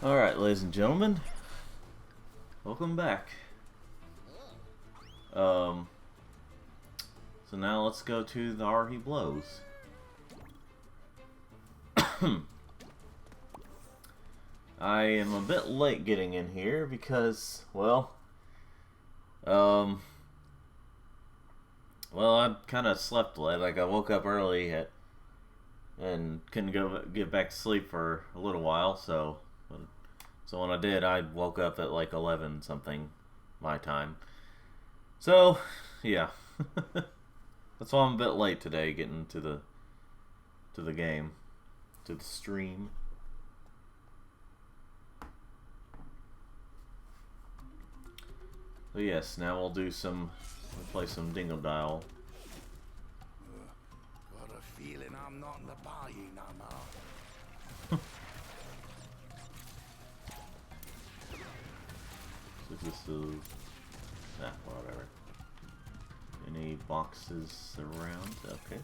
Alright, ladies and gentlemen, welcome back. So now let's go to the R He Blows. I am a bit late getting in here because, well, I kind of slept late. Like, I woke up early and couldn't get back to sleep for a little while, so when I did, I woke up at like 11 something my time. So, yeah. That's why I'm a bit late today getting to the game, to the stream. So yes, now we'll play some Dingle Dial. Got a feeling I'm not in the party no more. So this is whatever. Any boxes around? Okay.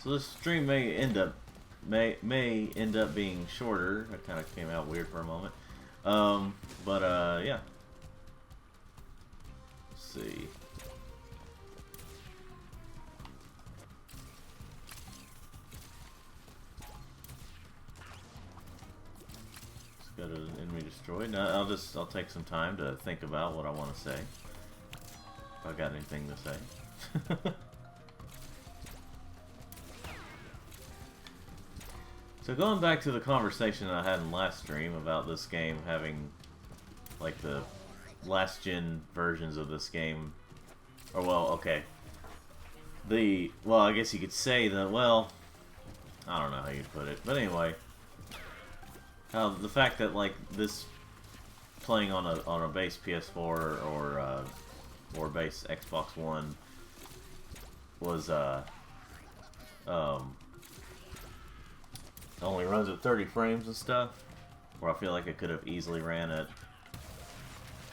So this stream may end up being shorter. That kind of came out weird for a moment. Yeah. Let's see. Just got an enemy destroyed. Now I'll take some time to think about what I want to say. If I got anything to say. So going back to the conversation I had in last stream about this game having, like, the last gen versions of this game, or well, okay, I guess you could say that, well, I don't know how you'd put it, but anyway, how the fact that, like, this playing on a base PS4 or base Xbox One was only runs at 30 frames and stuff, where I feel like it could have easily ran at,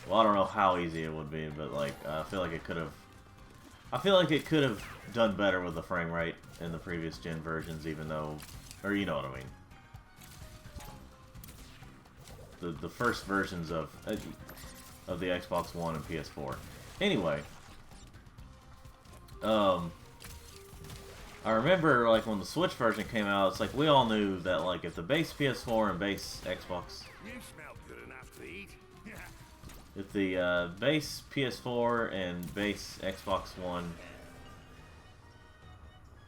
well, I don't know how easy it would be, but like I feel like it could have done better with the frame rate in the previous gen versions, even though, or you know what I mean, the first versions of the Xbox One and PS4. Anyway, I remember, like, when the Switch version came out, it's like we all knew that, like, if the base PS4 and base Xbox, You smell good enough to eat. if the base PS4 and base Xbox One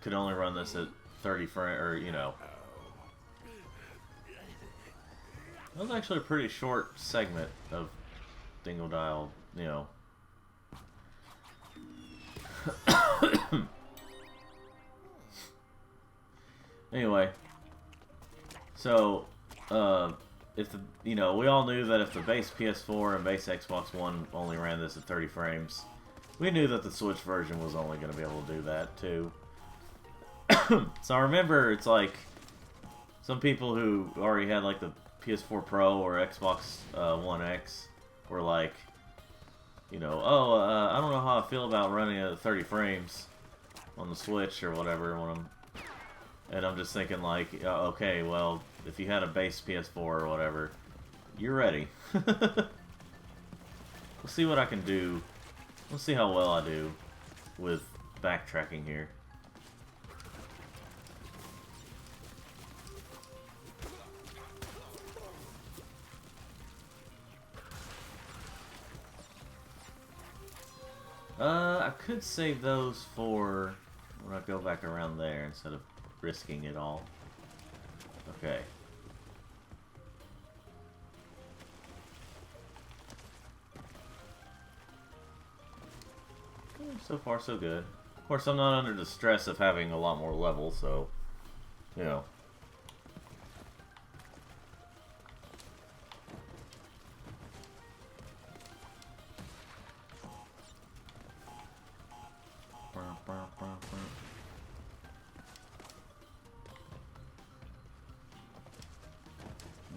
could only run this at 30 frame, or you know, that was actually a pretty short segment of Dingle Dial, you know. Anyway, so if the we all knew that if the base PS4 and base Xbox One only ran this at 30 frames, we knew that the Switch version was only going to be able to do that too. So I remember it's like some people who already had like the PS4 Pro or Xbox One X were like, I don't know how I feel about running at 30 frames on the Switch or whatever and I'm just thinking, like, okay, well, if you had a base PS4 or whatever, you're ready. We'll see what I can do. We'll see how well I do with backtracking here. I could save those for when I go back around there instead of risking it all. Okay. So far, so good. Of course, I'm not under the stress of having a lot more levels, so, you know.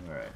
Alright.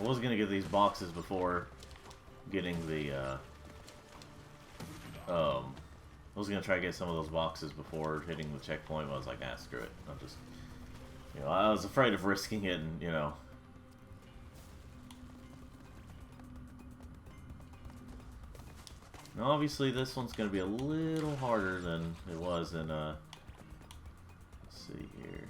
I was gonna get these boxes before getting the, I was gonna try to get some of those boxes before hitting the checkpoint, but I was like, ah, screw it. I'll just, you know, I was afraid of risking it and, you know. Now, obviously, this one's gonna be a little harder than it was in, let's see here.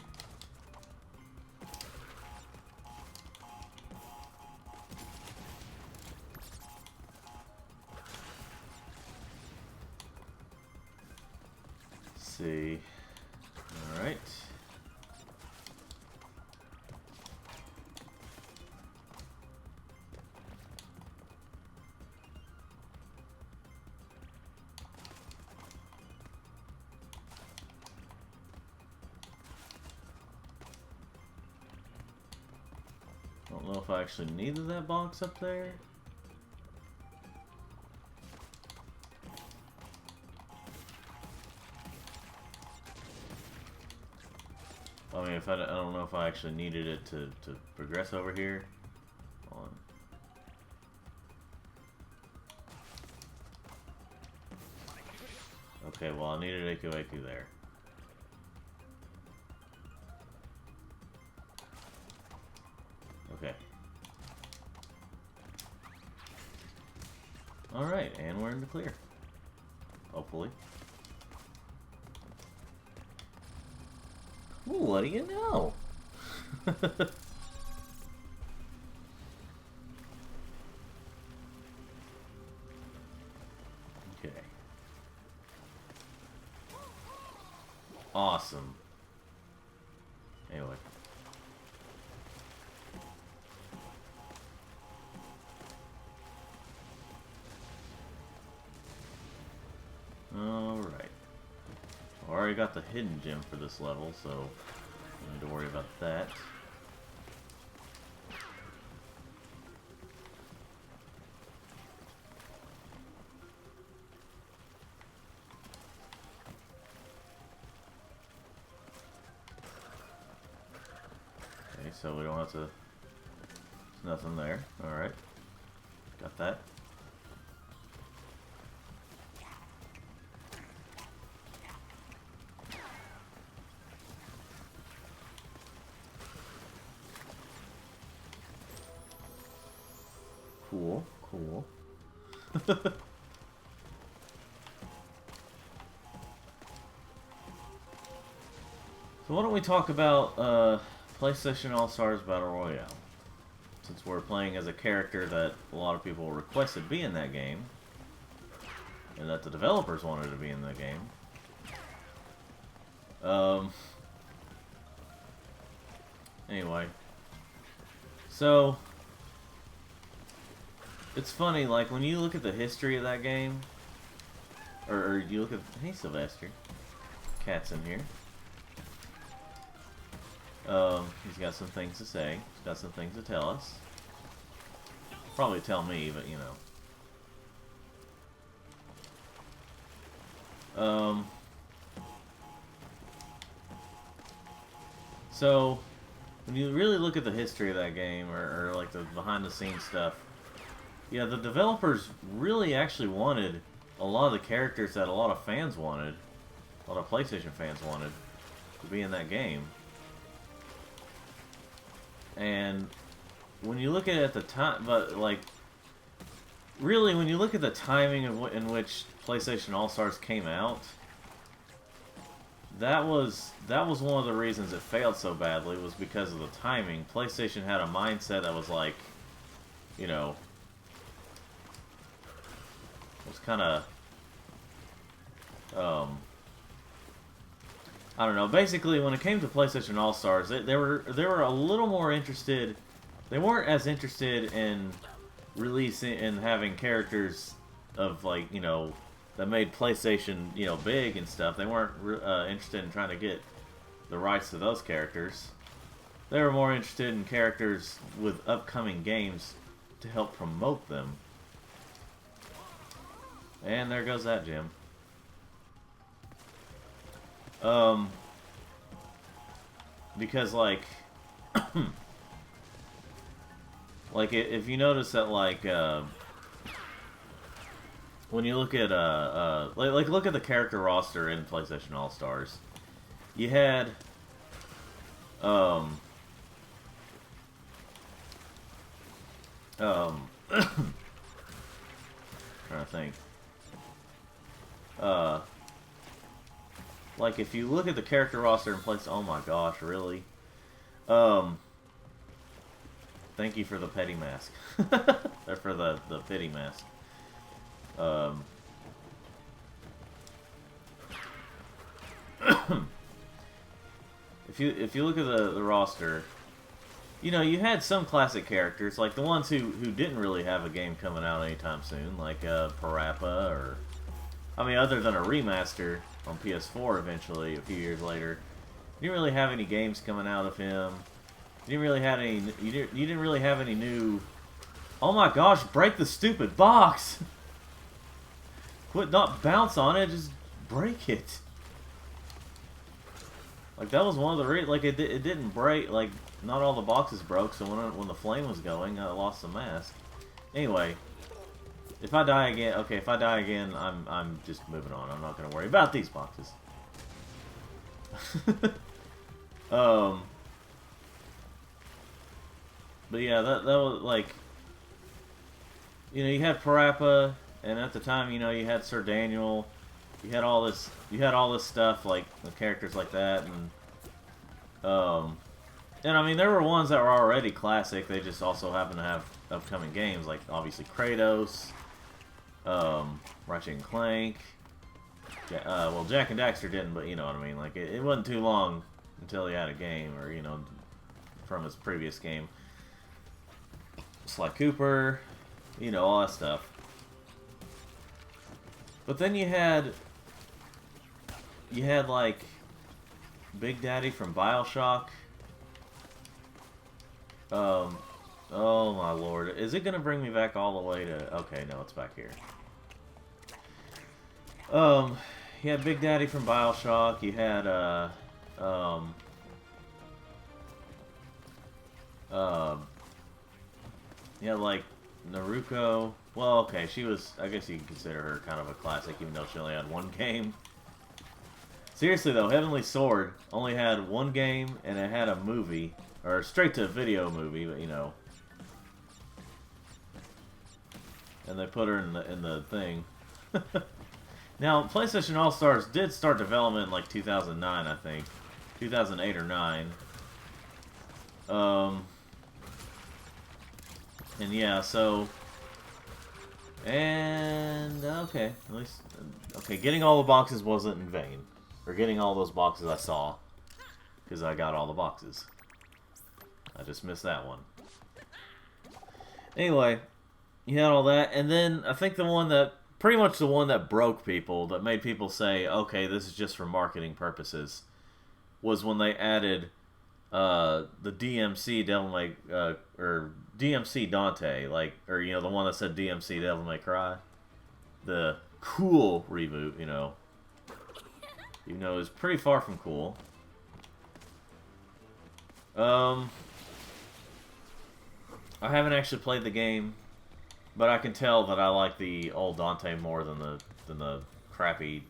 See. Alright. Don't know if I actually needed that box up there. I mean, if I don't know if I actually needed it to progress over here. Hold on. Okay, well, I needed Aku there. Okay. Alright, and we're in the clear. Hopefully. Ooh, what do you know? Okay. Awesome. Anyway. Alright. Already got the hidden gem for this level, so don't need to worry about that. Okay, so we don't have to... There's nothing there. Alright. Got that. Cool, cool. So why don't we talk about PlayStation All-Stars Battle Royale? Since we're playing as a character that a lot of people requested be in that game, and that the developers wanted to be in the game. Anyway. So... It's funny, like, when you look at the history of that game, or you look at... Hey, Sylvester. Cat's in here. He's got some things to say. He's got some things to tell us. Probably tell me, but, you know. So, when you really look at the history of that game, or like, the behind-the-scenes stuff, yeah, the developers really actually wanted a lot of the characters that a lot of fans wanted, a lot of PlayStation fans wanted, to be in that game. And when you look at it at the time, but like, really, when you look at the timing in which PlayStation All-Stars came out, that was one of the reasons it failed so badly, was because of the timing. PlayStation had a mindset that was like, you know, was kind of, I don't know. Basically, when it came to PlayStation All-Stars, they were a little more interested. They weren't as interested in releasing and having characters of, like, you know, that made PlayStation, you know, big and stuff. They weren't interested in trying to get the rights to those characters. They were more interested in characters with upcoming games to help promote them. And there goes that gem. Because, like, Like, if you notice that, like, when you look at, like, look at the character roster in PlayStation All-Stars. You had, trying to think. Like, if you look at the character roster in place, oh my gosh, really? Thank you for the petty mask. Or for the pity mask. If you look at the roster, you know, you had some classic characters, like the ones who didn't really have a game coming out anytime soon, like Parappa, or, I mean, other than a remaster on PS4 eventually, a few years later, you didn't really have any games coming out of him. You didn't really have any new. Oh my gosh! Break the stupid box. Quit, not bounce on it. Just break it. Like, that was one of the like it didn't break. Like, not all the boxes broke. So when the flame was going, I lost the mask. Anyway, if I die again, okay. If I die again, I'm just moving on. I'm not gonna worry about these boxes. But yeah, that was like, you know, you had Parappa, and at the time, you know, you had Sir Daniel, you had all this stuff, like the characters like that, and I mean, there were ones that were already classic. They just also happen to have upcoming games, like obviously Kratos, Ratchet and Clank. Well, Jak and Daxter didn't, but you know what I mean. Like, it wasn't too long until he had a game, or, you know, from his previous game. Sly Cooper, you know, all that stuff. But then you had like Big Daddy from BioShock. Oh my lord, is it gonna bring me back all the way to? Okay, no, it's back here. You had Big Daddy from BioShock. You had yeah, like Naruko. Well, okay, she was, I guess you can consider her kind of a classic, even though she only had one game. Seriously though, Heavenly Sword only had one game, and it had a movie, or straight to video movie, but you know. And they put her in the thing. Now, PlayStation All-Stars did start development in like 2009, I think. 2008 or 9. And yeah, so, and okay, at least, okay, getting all the boxes wasn't in vain, or getting all those boxes I saw, because I got all the boxes. I just missed that one. Anyway, you had all that, and then I think pretty much the one that broke people, that made people say, okay, this is just for marketing purposes, was when they added the DMC Devil May, or DMC Dante, like, or, you know, the one that said DMC Devil May Cry, the cool reboot, you know, even though it was pretty far from cool. I haven't actually played the game, but I can tell that I like the old Dante more than the crappy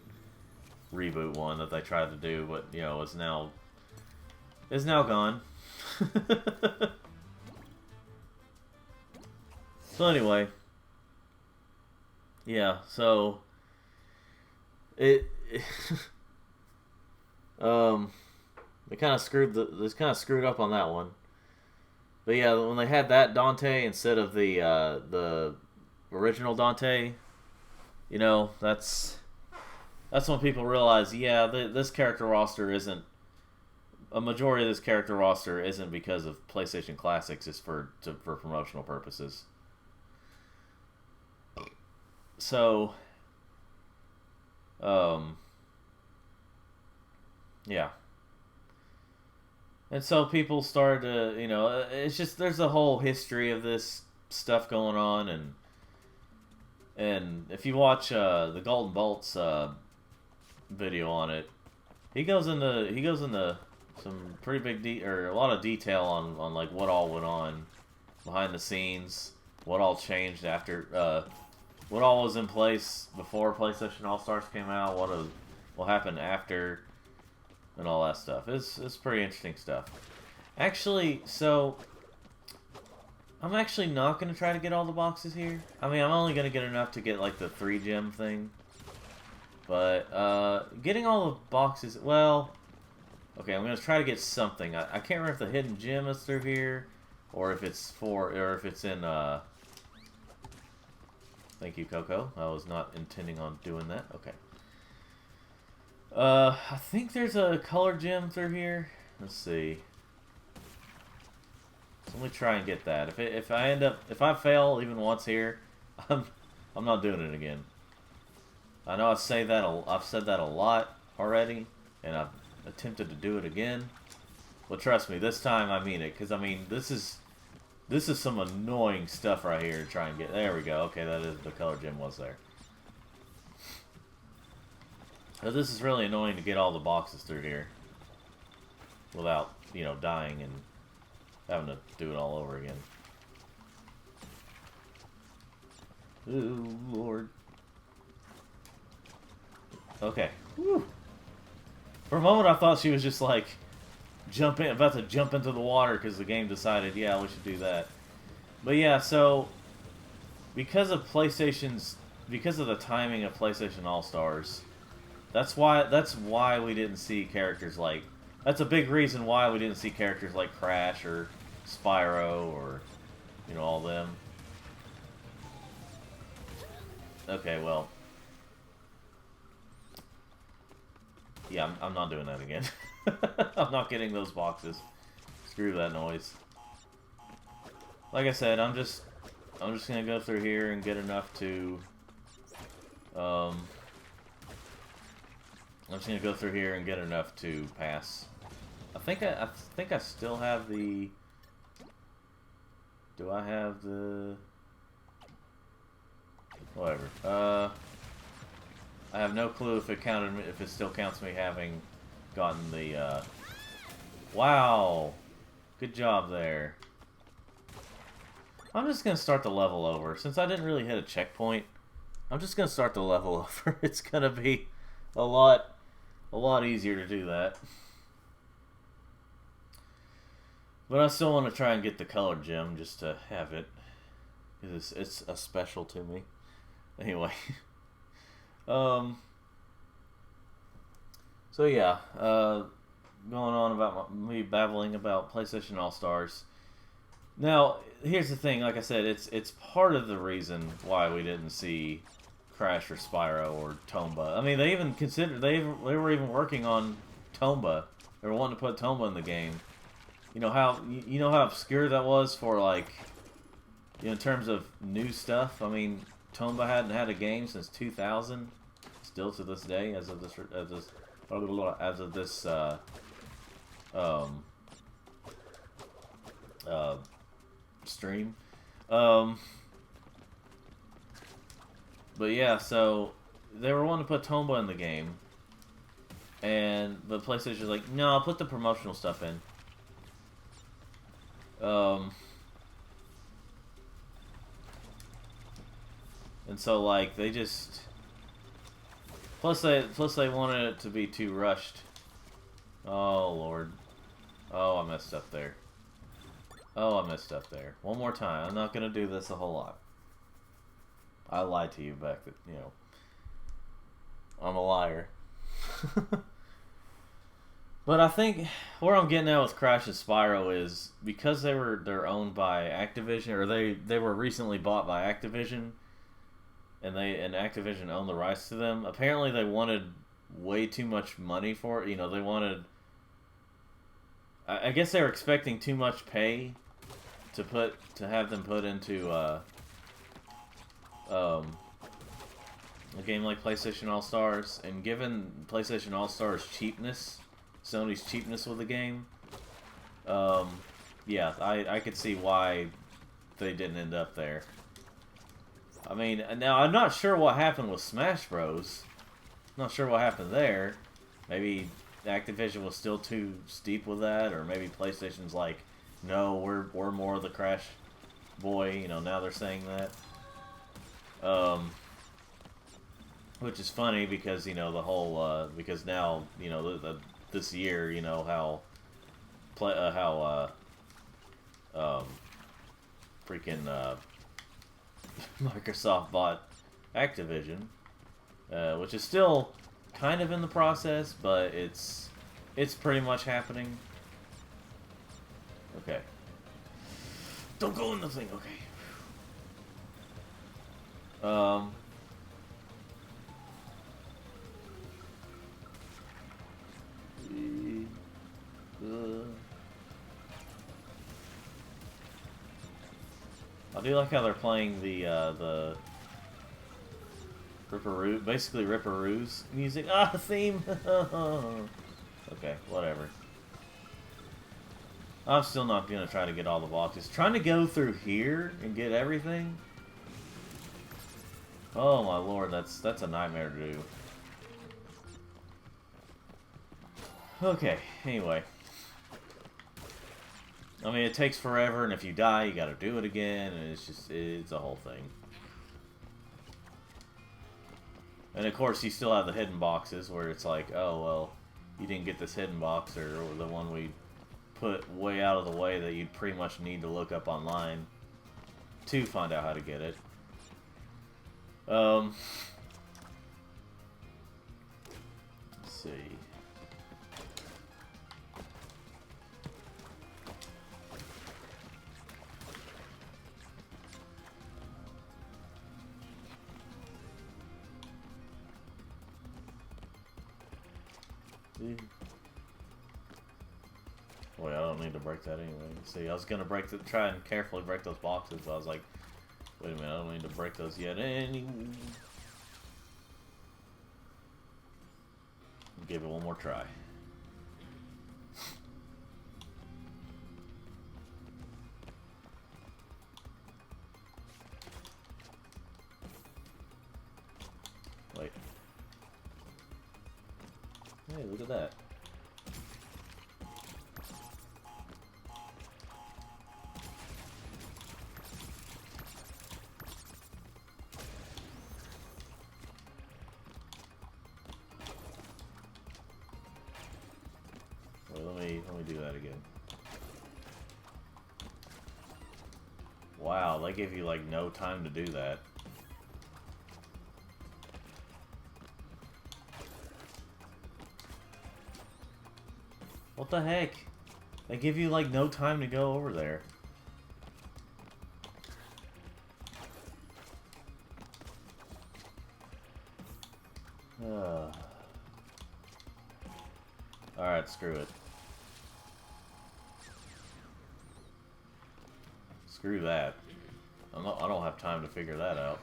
reboot one that they tried to do, but, you know, is now gone. So anyway, yeah, so it they kind of screwed up on that one. But yeah, when they had that Dante instead of the original Dante, you know, that's when people realize, yeah, this character roster isn't, a majority of this character roster isn't because of PlayStation Classics, it's for promotional purposes. So, yeah. And so people started to, you know, it's just, there's a whole history of this stuff going on, and if you watch the Golden Bolts video on it, he goes into some pretty big or a lot of detail on like what all went on behind the scenes, what all changed after, what all was in place before PlayStation All-Stars came out, what happened after, and all that stuff. It's pretty interesting stuff. Actually, so I'm actually not going to try to get all the boxes here. I mean, I'm only going to get enough to get, like, the 3 gem thing. But, getting all the boxes, well, okay, I'm going to try to get something. I can't remember if the hidden gem is through here, or if it's in, thank you, Coco. I was not intending on doing that. Okay. I think there's a color gem through here. Let's see. So let me try and get that. If I fail even once here, I'm not doing it again. I know I've said that a lot already, and I've attempted to do it again. But trust me, this time I mean it, because I mean this is some annoying stuff right here to try and get. There we go. Okay, that is the color gem was there. So this is really annoying to get all the boxes through here without, you know, dying and having to do it all over again. Ooh, Lord. Okay. Whew. For a moment I thought she was just like about to jump into the water because the game decided, yeah, we should do that. But yeah, so because of the timing of PlayStation All-Stars, that's why we didn't see characters like, that's a big reason why we didn't see characters like Crash or Spyro or, you know, all them. Okay, well, yeah, I'm not doing that again. I'm not getting those boxes. Screw that noise. Like I said, I'm just gonna go through here and get enough to, I'm just gonna go through here and get enough to pass. I think I still have the. Do I have the? Whatever. I have no clue if it still counts me having gotten the. Wow, good job there. I'm just gonna start the level over since I didn't really hit a checkpoint. I'm just gonna start the level over. It's gonna be a lot easier to do that. But I still want to try and get the color gem just to have it. It's a special to me. Anyway. So yeah, going on about me babbling about PlayStation All-Stars. Now, here's the thing, like I said, it's part of the reason why we didn't see Crash or Spyro or Tomba. I mean, they even considered, they were even working on Tomba. They were wanting to put Tomba in the game. You know how obscure that was for, like, you know, in terms of new stuff. I mean, Tomba hadn't had a game since 2000, still to this day, as of this stream. But yeah, so they were wanting to put Tomba in the game, and the PlayStation was like, no, I'll put the promotional stuff in. And so, like, they just plus they wanted it to be too rushed. Oh Lord, oh, I messed up there. Oh, I messed up there. One more time. I'm not gonna do this a whole lot. I lied to you back then, you know. I'm a liar. But I think where I'm getting at with Crash and Spyro is because they're owned by Activision, or they were recently bought by Activision, and Activision owned the rights to them. Apparently, they wanted way too much money for it. You know, they wanted. I guess they were expecting too much pay to have them put into a game like PlayStation All-Stars, and given PlayStation All-Stars cheapness, Sony's cheapness with the game, yeah, I could see why they didn't end up there. I mean, now I'm not sure what happened with Smash Bros. Not sure what happened there. Maybe Activision was still too steep with that, or maybe PlayStation's like, no, we're more the Crash boy. You know, now they're saying that. Which is funny because, you know, the whole, because now, you know, this year, you know, freaking, Microsoft bought Activision, which is still kind of in the process, but it's pretty much happening. Okay. Don't go in the thing, okay. I do like how they're playing the Ripperoo, basically Ripperoo's music. Theme. Okay, whatever. I'm still not gonna try to get all the boxes. Trying to go through here and get everything. Oh my lord, that's a nightmare to do. Okay, anyway. I mean, it takes forever, and if you die, you gotta do it again, and it's a whole thing. And of course, you still have the hidden boxes, where it's like, oh, well, you didn't get this hidden box, or the one we put way out of the way that you'd pretty much need to look up online to find out how to get it. Let's see. Wait, I don't need to break that anyway. See, I was gonna try and carefully break those boxes, but I was like, wait a minute, I don't need to break those yet. Give it one more try. Wait. Hey, look at that. Wait, let me do that again. Wow, they give you like no time to do that. What the heck? They give you like no time to go over there. Alright, screw it. Screw that. I don't have time to figure that out.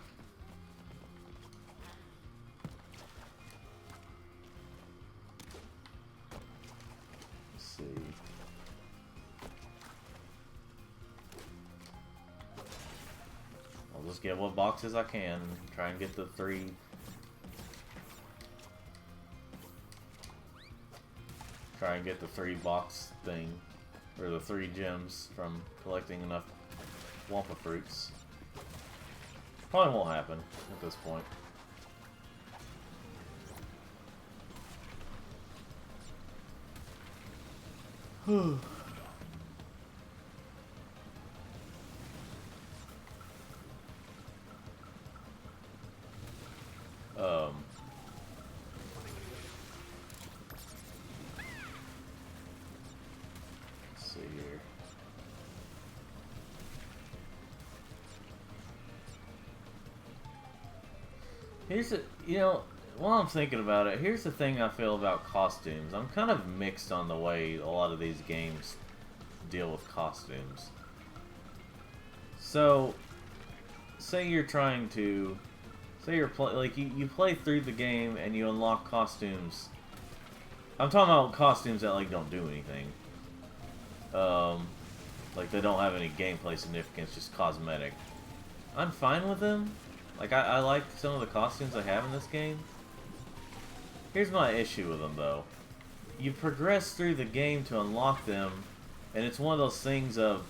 Let's see. I'll just get what boxes I can. Try and get the 3. Try and get the 3 box thing, or the 3 gems from collecting enough Wampa fruits. Probably won't happen at this point. Let's see here. Here's the, you know, while I'm thinking about it, here's the thing I feel about costumes. I'm kind of mixed on the way a lot of these games deal with costumes. So, say you're trying to, say you're like you play through the game and you unlock costumes. I'm talking about costumes that like don't do anything. Like they don't have any gameplay significance, just cosmetic. I'm fine with them. Like, I like some of the costumes I have in this game. Here's my issue with them, though. You progress through the game to unlock them, and it's one of those things of,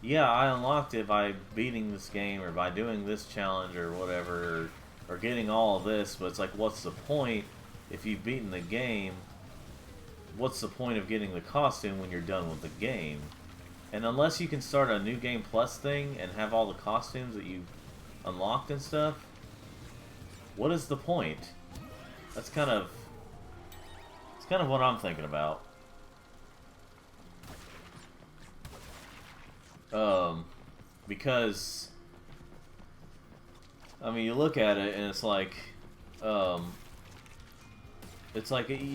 yeah, I unlocked it by beating this game or by doing this challenge or whatever, or getting all of this, but it's like, what's the point if you've beaten the game? What's the point of getting the costume when you're done with the game? And unless you can start a new game plus thing and have all the costumes that you've unlocked and stuff, what is the point? That's kind of what I'm thinking about. Because I mean, you look at it and it's like, you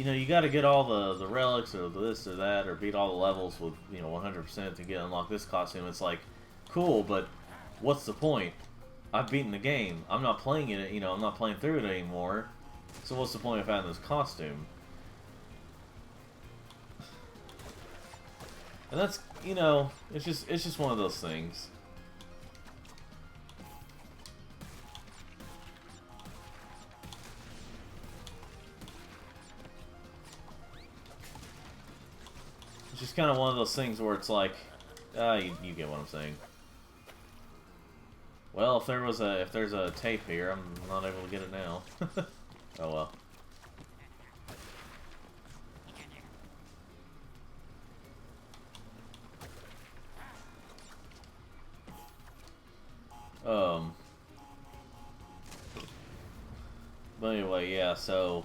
know, you got to get all the relics or this or that, or beat all the levels with, you know, 100% to get unlock this costume. It's like, cool, but what's the point? I've beaten the game. I'm not playing it. You know, I'm not playing through it anymore. So what's the point of having this costume? And that's, you know, it's just one of those things. It's just kind of one of those things where it's like, you get what I'm saying. Well, if there's a tape here, I'm not able to get it now. Oh well. But anyway, yeah, so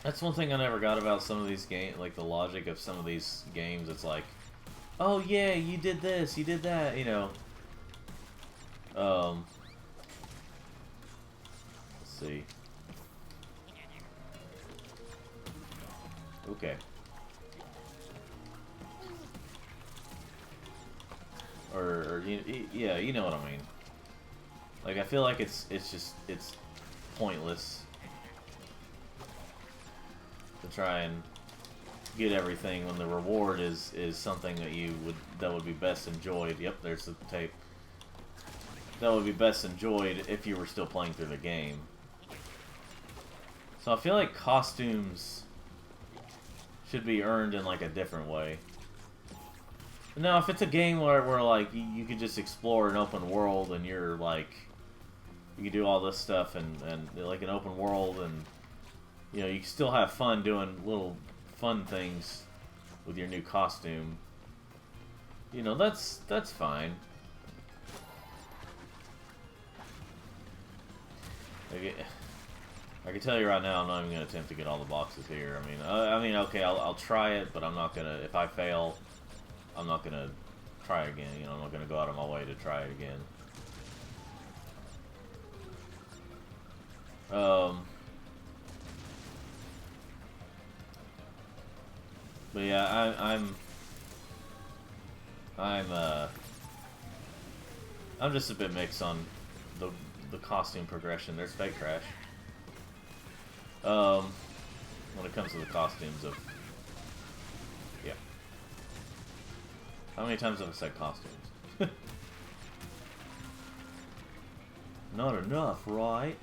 that's one thing I never got about some of these games, like the logic of some of these games. It's like, oh yeah, you did this, you did that, you know. Let's see. Okay. Or yeah, you know what I mean. Like, I feel like it's pointless to try and get everything when the reward is something that would be best enjoyed. Yep, there's the tape. That would be best enjoyed if you were still playing through the game. So I feel like costumes should be earned in like a different way. Now, if it's a game where like you can just explore an open world and you're like, you can do all this stuff and like an open world, and you know, you can still have fun doing little fun things with your new costume. You know, that's fine. I can tell you right now, I'm not even gonna attempt to get all the boxes here. I mean, okay, I'll try it, but I'm not gonna. If I fail, I'm not gonna try again. You know, I'm not gonna go out of my way to try it again. But yeah, I'm just a bit mixed on the costume progression. There's Fake Crash. When it comes to the costumes of, yeah. How many times have I said costumes? Not enough, right?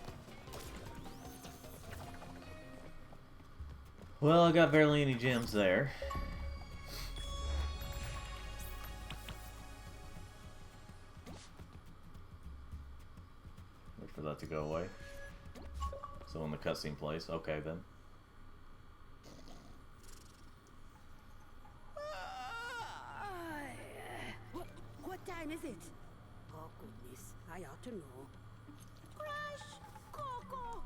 Well, I got barely any gems there. Wait for that to go away. So when the cutscene plays, okay then. What time is it? Oh goodness, I ought to know. Crash! Coco!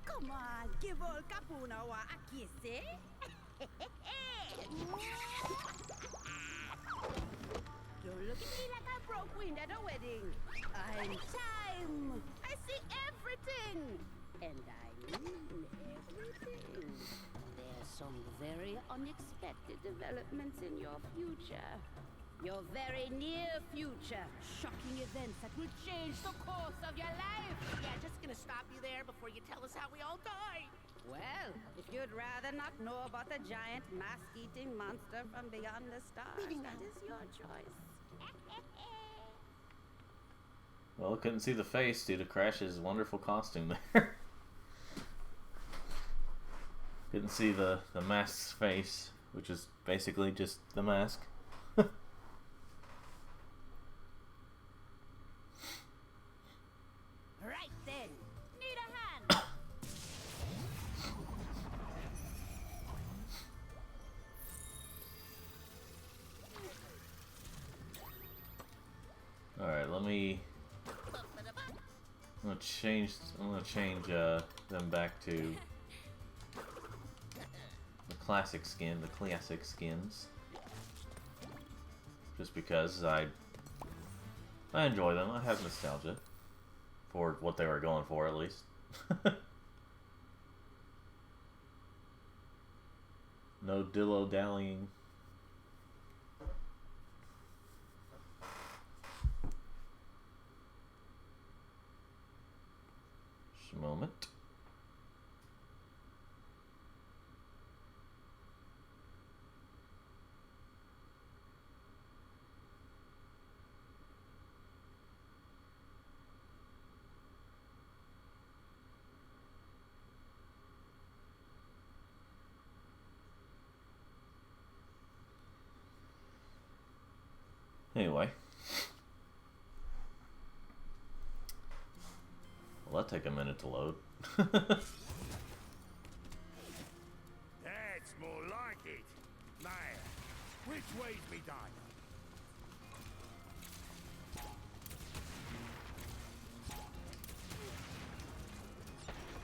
Come on, give old Capuna a kiss, eh? Don't look at me like I broke wind at a wedding. I'm time. I see everything. And I mean everything. There's some very unexpected developments in your future. Your very near future. Shocking events that will change the course of your life. Yeah, just gonna stop you there before you tell us how we all died. Well, if you'd rather not know about the giant mask-eating monster from beyond the stars, that is your choice. Well, I couldn't see the face due to Crash's wonderful costume there. Couldn't see the mask's face which is basically just the mask. Right then. Need a hand. Alright, let me... I'm gonna change them back to the classic skins. Just because I enjoy them. I have nostalgia for what they were going for, at least. No dillo-dallying. Just a moment. Anyway. Well, that'll take a minute to load. That's more like it. Now, which way's me diner?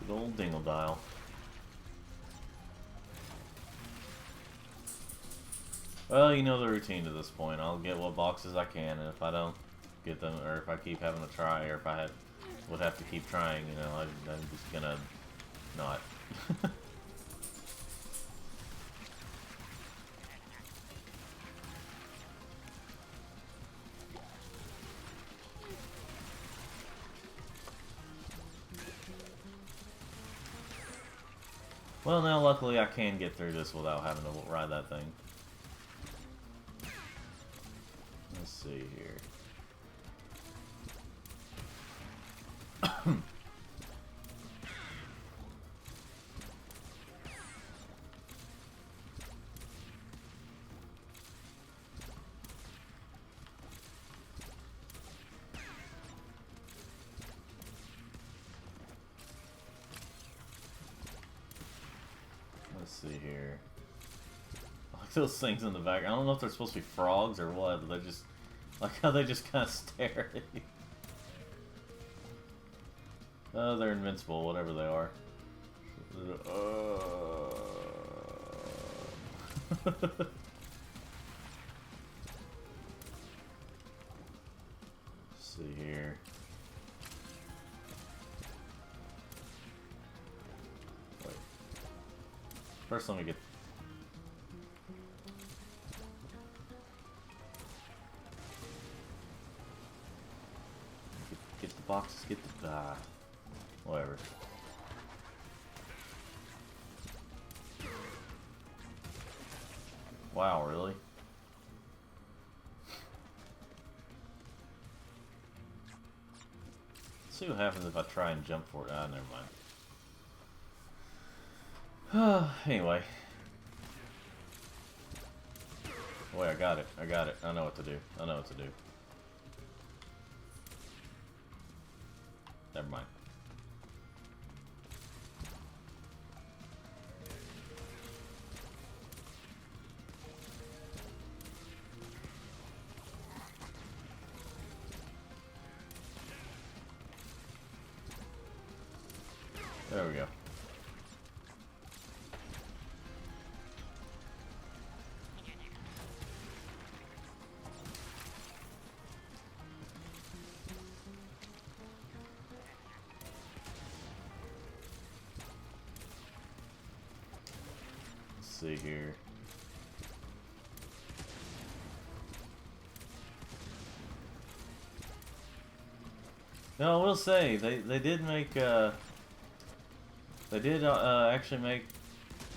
Good old dingle dial. Well, you know the routine to this point. I'll get what boxes I can, and if I don't get them, or if I keep having to try, or if I would have to keep trying, you know, I'm just gonna not. Well, now luckily I can get through this without having to ride that thing. Let's see here. Let's see here. I like those things in the back. I don't know if they're supposed to be frogs or what, but they just... like how they just kind of stare at you. Oh, they're invincible, whatever they are. Let's see here. Wait. First, let me get... Get the boxes, get the... whatever. Wow, really? Let's see what happens if I try and jump for it. Ah, never mind. Anyway. Wait, I got it. I got it. I know what to do. I know what to do. Never mind. There we go. Let's see here. No, I will say they did make they did actually make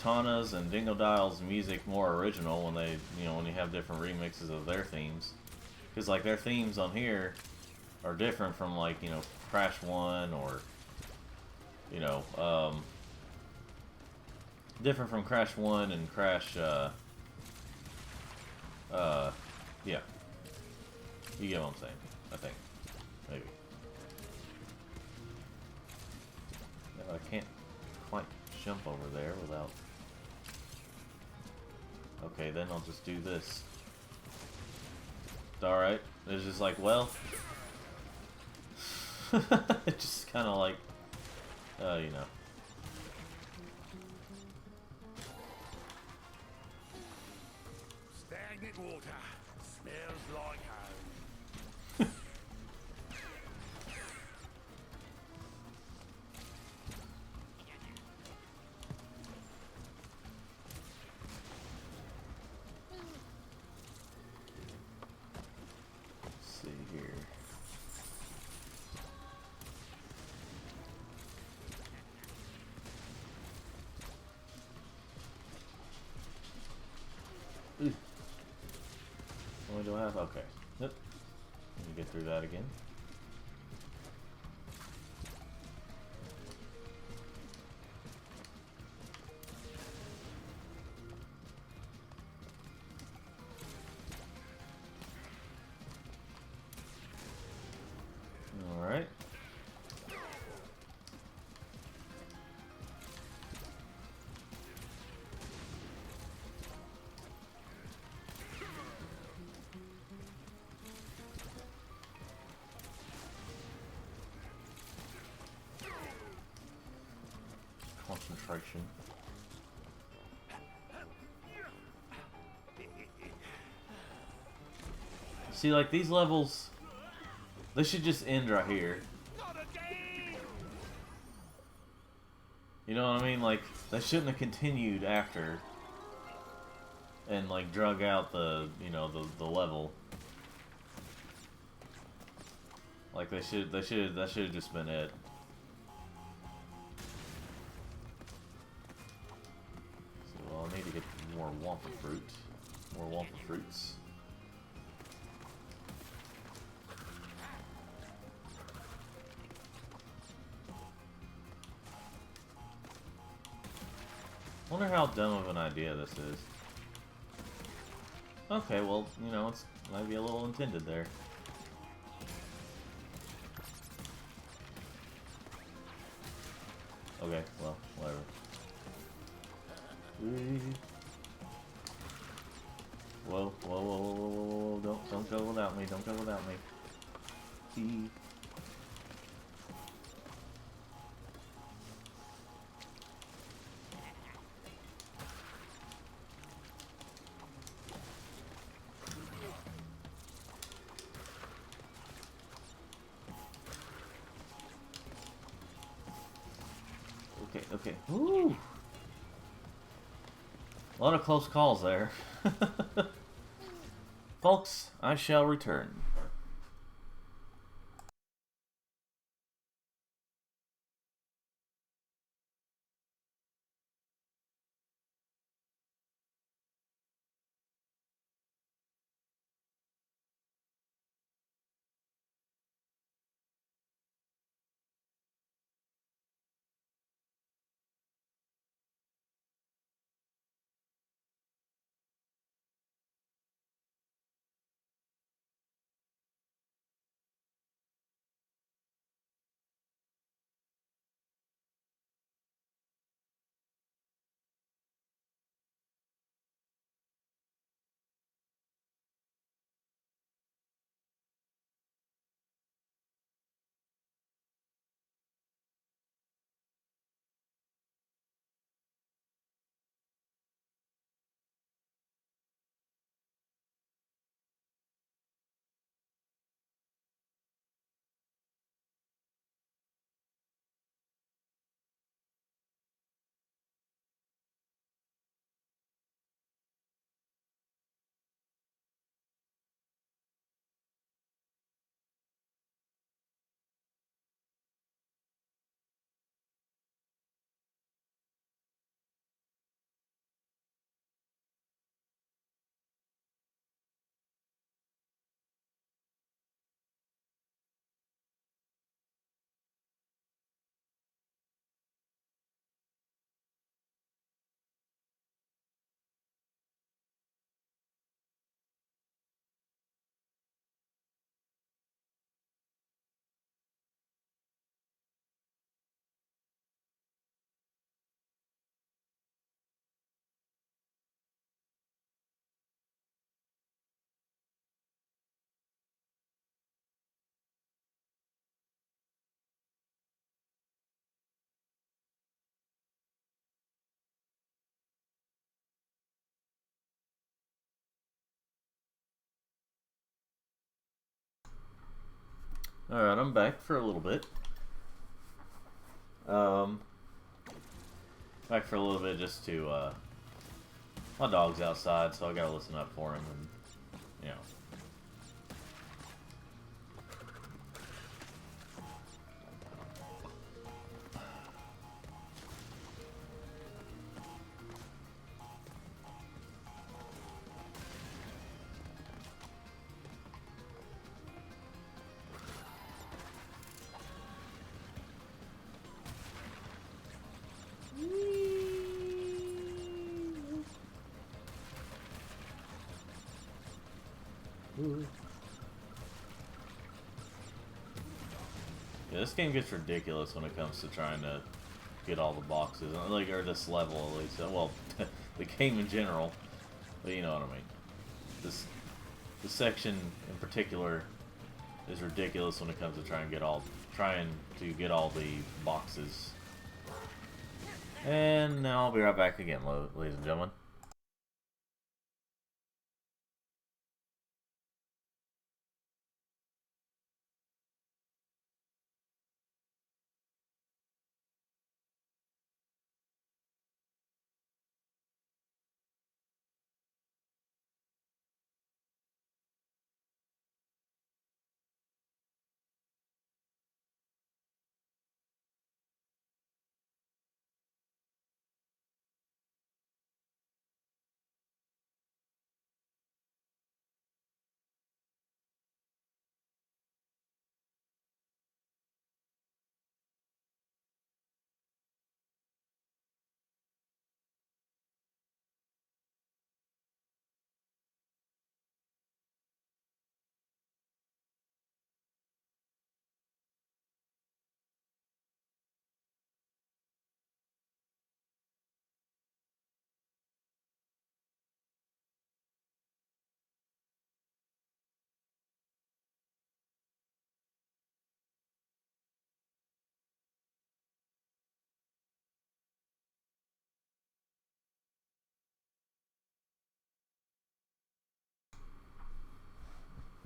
Tana's and Dingo Dial's music more original when they, you know, when you have different remixes of their themes, because like their themes on here are different from, like, you know, Crash 1 or, you know, different from Crash 1 and Crash Yeah. You get what I'm saying, I think. Maybe. No, I can't quite jump over there without... Okay, then I'll just do this. Alright. It's just like, well... it's just kind of like... you know. Stagnant water. Smells like home. Let's see here. Ooh. What do I have? Okay. Yep. Let me get through that again. Alright. Concentration. See, like, these levels, they should just end right here. Not again! You know what I mean? Like, they shouldn't have continued after and, like, drug out the, you know, the level. Like, that should have just been it. So, well, I need to get more Wampa fruit. More Wampa fruits. Wonder how dumb of an idea this is. Okay, well, you know, it's might be a little intended there. Okay, well, whatever. Whoa, whoa, whoa, whoa, whoa, whoa, whoa, don't go without me, don't go without me. Okay, okay. Woo! A lot of close calls there. Folks, I shall return. Alright, I'm back for a little bit. Back for a little bit just to, my dog's outside, so I gotta listen up for him and, you know. Yeah, this game gets ridiculous when it comes to trying to get all the boxes, like, or this level at least. Well, the game in general, but you know what I mean. This section in particular is ridiculous when it comes to trying to get all the boxes. And now I'll be right back again, ladies and gentlemen.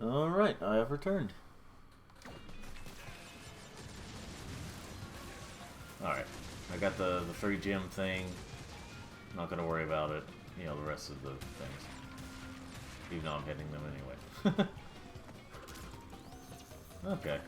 Alright, I have returned. Alright, I got the 3 gem thing. I'm not gonna worry about it, you know, the rest of the things. Even though I'm hitting them anyway. Okay.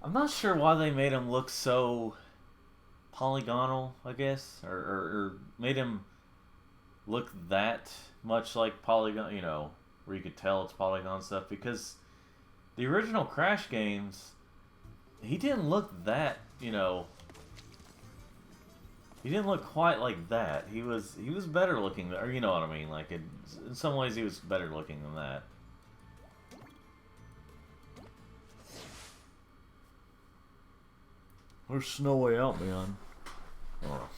I'm not sure why they made him look so polygonal, I guess, or made him look that much like Polygon, you know, where you could tell it's Polygon stuff, because the original Crash games, he didn't look that, you know, he didn't look quite like that. He was better looking, or you know what I mean, like in some ways he was better looking than that. There's Snow Way Out, man. Oh.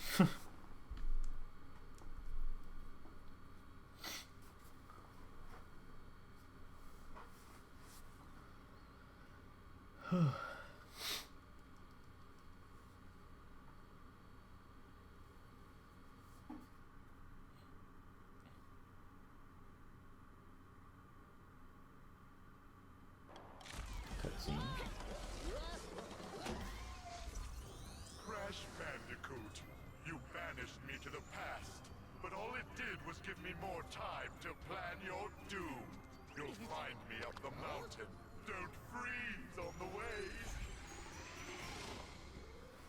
Cutscene. Crash Bandicoot, you banished me to the past, but all it did was give me more time to plan your doom. You'll find me up the mountain. Don't freeze on the way.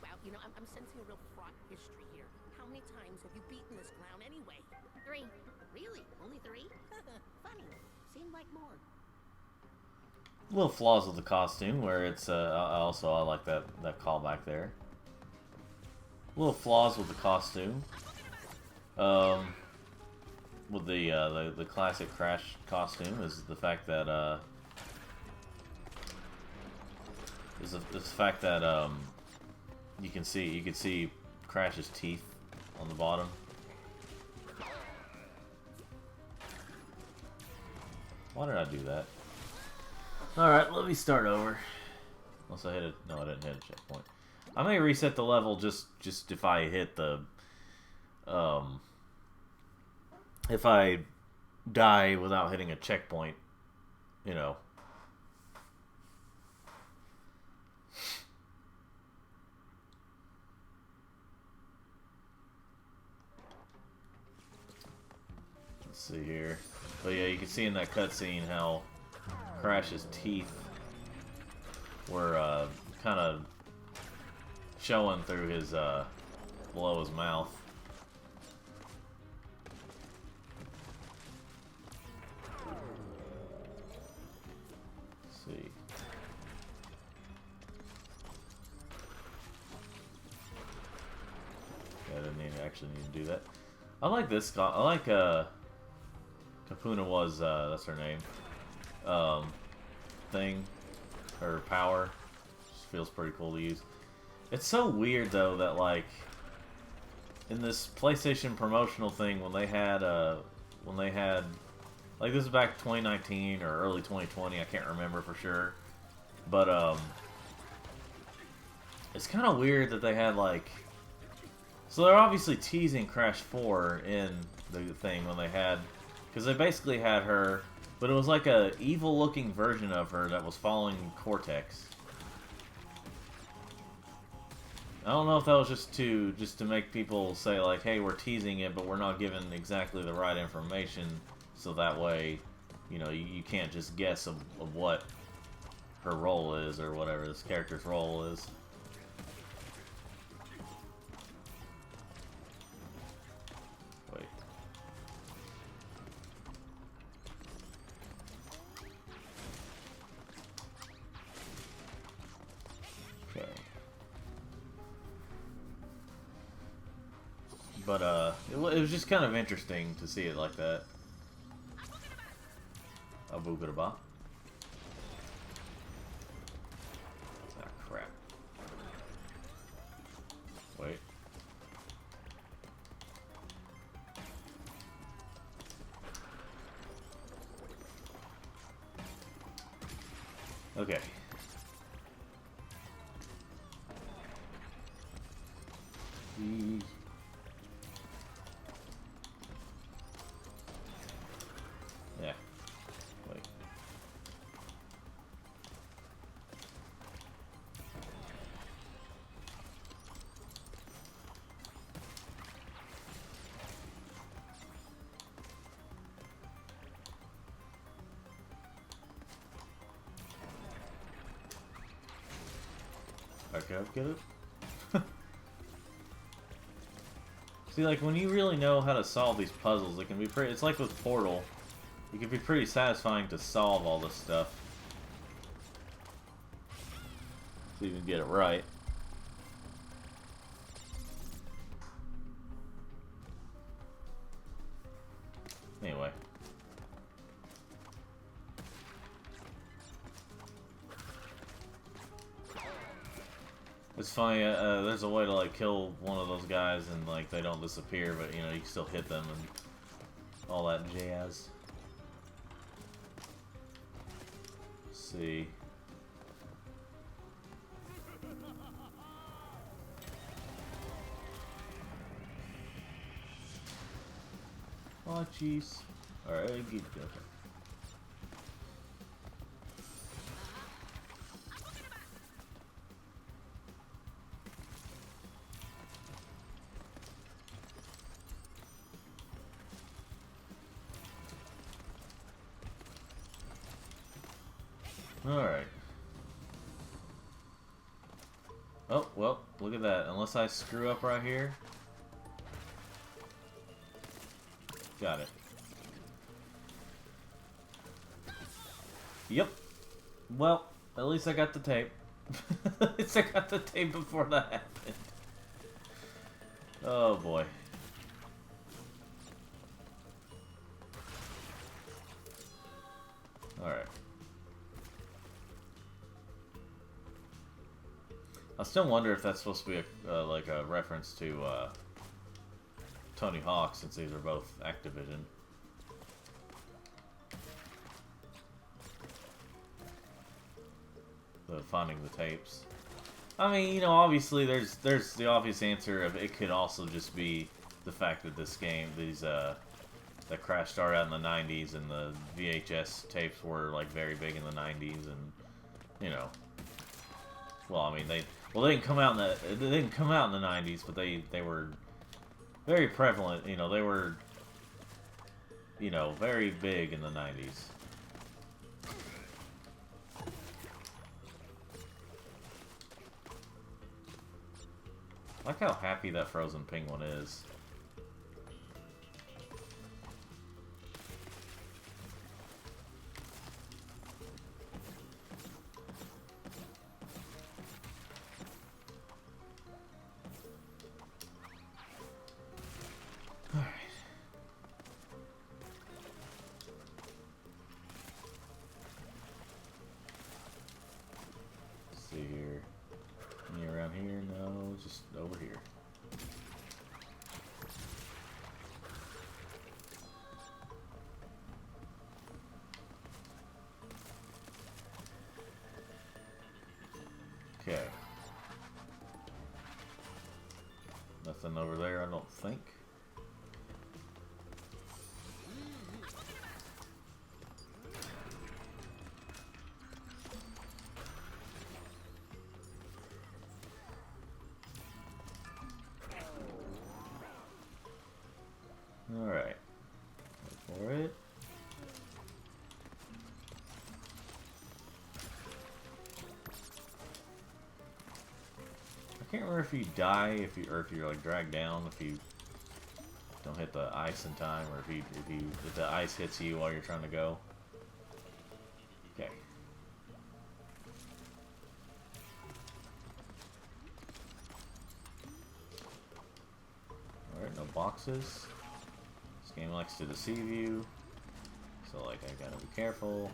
Well, you know, I'm sensing a real fraught history here. How many times have you beaten this clown anyway? 3. Really? Only 3? Funny. Seemed like more. Little flaws with the costume, where it's I like that callback there. Little flaws with the costume. With the classic Crash costume is the fact that you can see Crash's teeth on the bottom. Why did I do that? Alright, let me start over. Unless I hit it. No, I didn't hit a checkpoint. I may reset the level just if I hit the... if I die without hitting a checkpoint, you know. Let's see here. But yeah, you can see in that cutscene how Crash's teeth were kind of showing through his below his mouth. Let's see. Yeah, I didn't actually need to do that. I like this. I like Kapuna was that's her name. Thing, her power, just feels pretty cool to use. It's so weird though that like in this PlayStation promotional thing when they had like this is back 2019 or early 2020, I can't remember for sure, but it's kind of weird that they had like, so they're obviously teasing Crash 4 in the thing when they had, because they basically had her, but it was like a evil looking version of her that was following Cortex. I don't know if that was just to make people say like, hey, we're teasing it, but we're not giving exactly the right information, so that way, you know, you can't just guess of what her role is or whatever this character's role is. Wait. Okay. But it was just kind of interesting to see it like that. Abugadaba. Ah, crap. Wait. Okay. Yeah. Wait. Okay, I'll get it. See, like, when you really know how to solve these puzzles, it can be pretty... It's like with Portal. It can be pretty satisfying to solve all this stuff. So you can get it right. Anyway. It's funny, there's a way to like kill one of those guys and like they don't disappear, but you know, you can still hit them and all that jazz. Let's see. Oh jeez. Alright, okay. Alright. Oh, well, look at that. Unless I screw up right here. Got it. Yep. Well, at least I got the tape. At least I got the tape before that happened. Oh boy. Alright. I still wonder if that's supposed to be a, like a reference to Tony Hawk, since these are both Activision. the finding the tapes. I mean, you know, obviously there's the obvious answer of it could also just be the fact that this game, that Crash started out in the 90s and the VHS tapes were like very big in the 90s, and you know, well, I mean they didn't come out in the 90s, but they were very prevalent. You know, they were, you know, very big in the 90s. I like how happy that frozen penguin is. See here. Any around here? No, just over here. Okay. Nothing over there, I don't think. Alright. Go for it. I can't remember if you die, or if you're like dragged down, if you don't hit the ice in time, or if the ice hits you while you're trying to go. Okay. Alright, no boxes. This game likes to deceive you, so like I gotta be careful.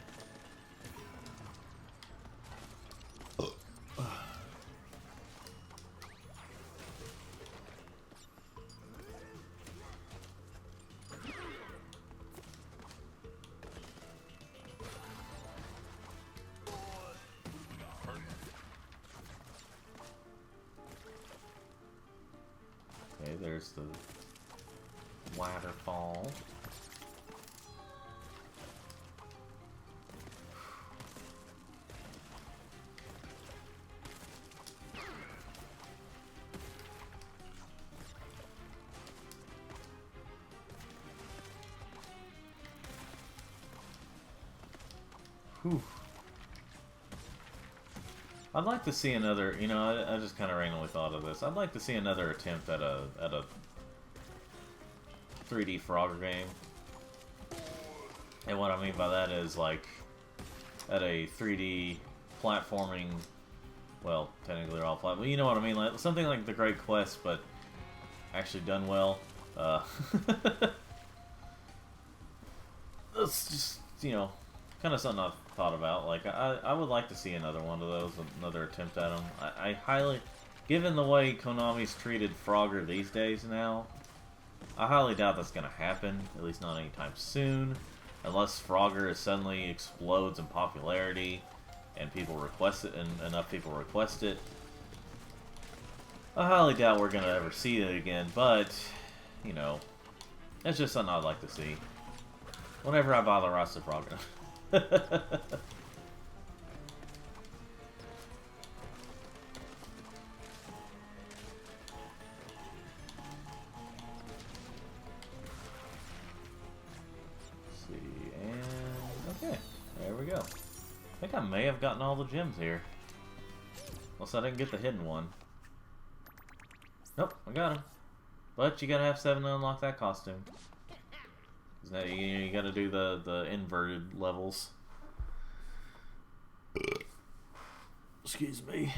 Okay, there's the waterfall. Whew. I'd like to see another, you know, I just kind of randomly thought of this. I'd like to see another attempt at a 3D Frogger game. And what I mean by that is like at a 3D platforming, well, technically they're all platforming, you know what I mean, like something like The Great Quest, but actually done well. That's just, you know, kind of something I've thought about. Like, I would like to see another one of those, another attempt at them. I highly, given the way Konami's treated Frogger these days now, I highly doubt that's going to happen, at least not anytime soon, unless Frogger suddenly explodes in popularity and people request it, and enough people request it. I highly doubt we're going to ever see it again, but, you know, it's just something I'd like to see. Whenever I buy the Rise of Frogger. Okay, there we go. I think I may have gotten all the gems here. Unless I didn't get the hidden one. Nope, I got him. But you gotta have 7 to unlock that costume. Cause now you gotta do the inverted levels. Excuse me.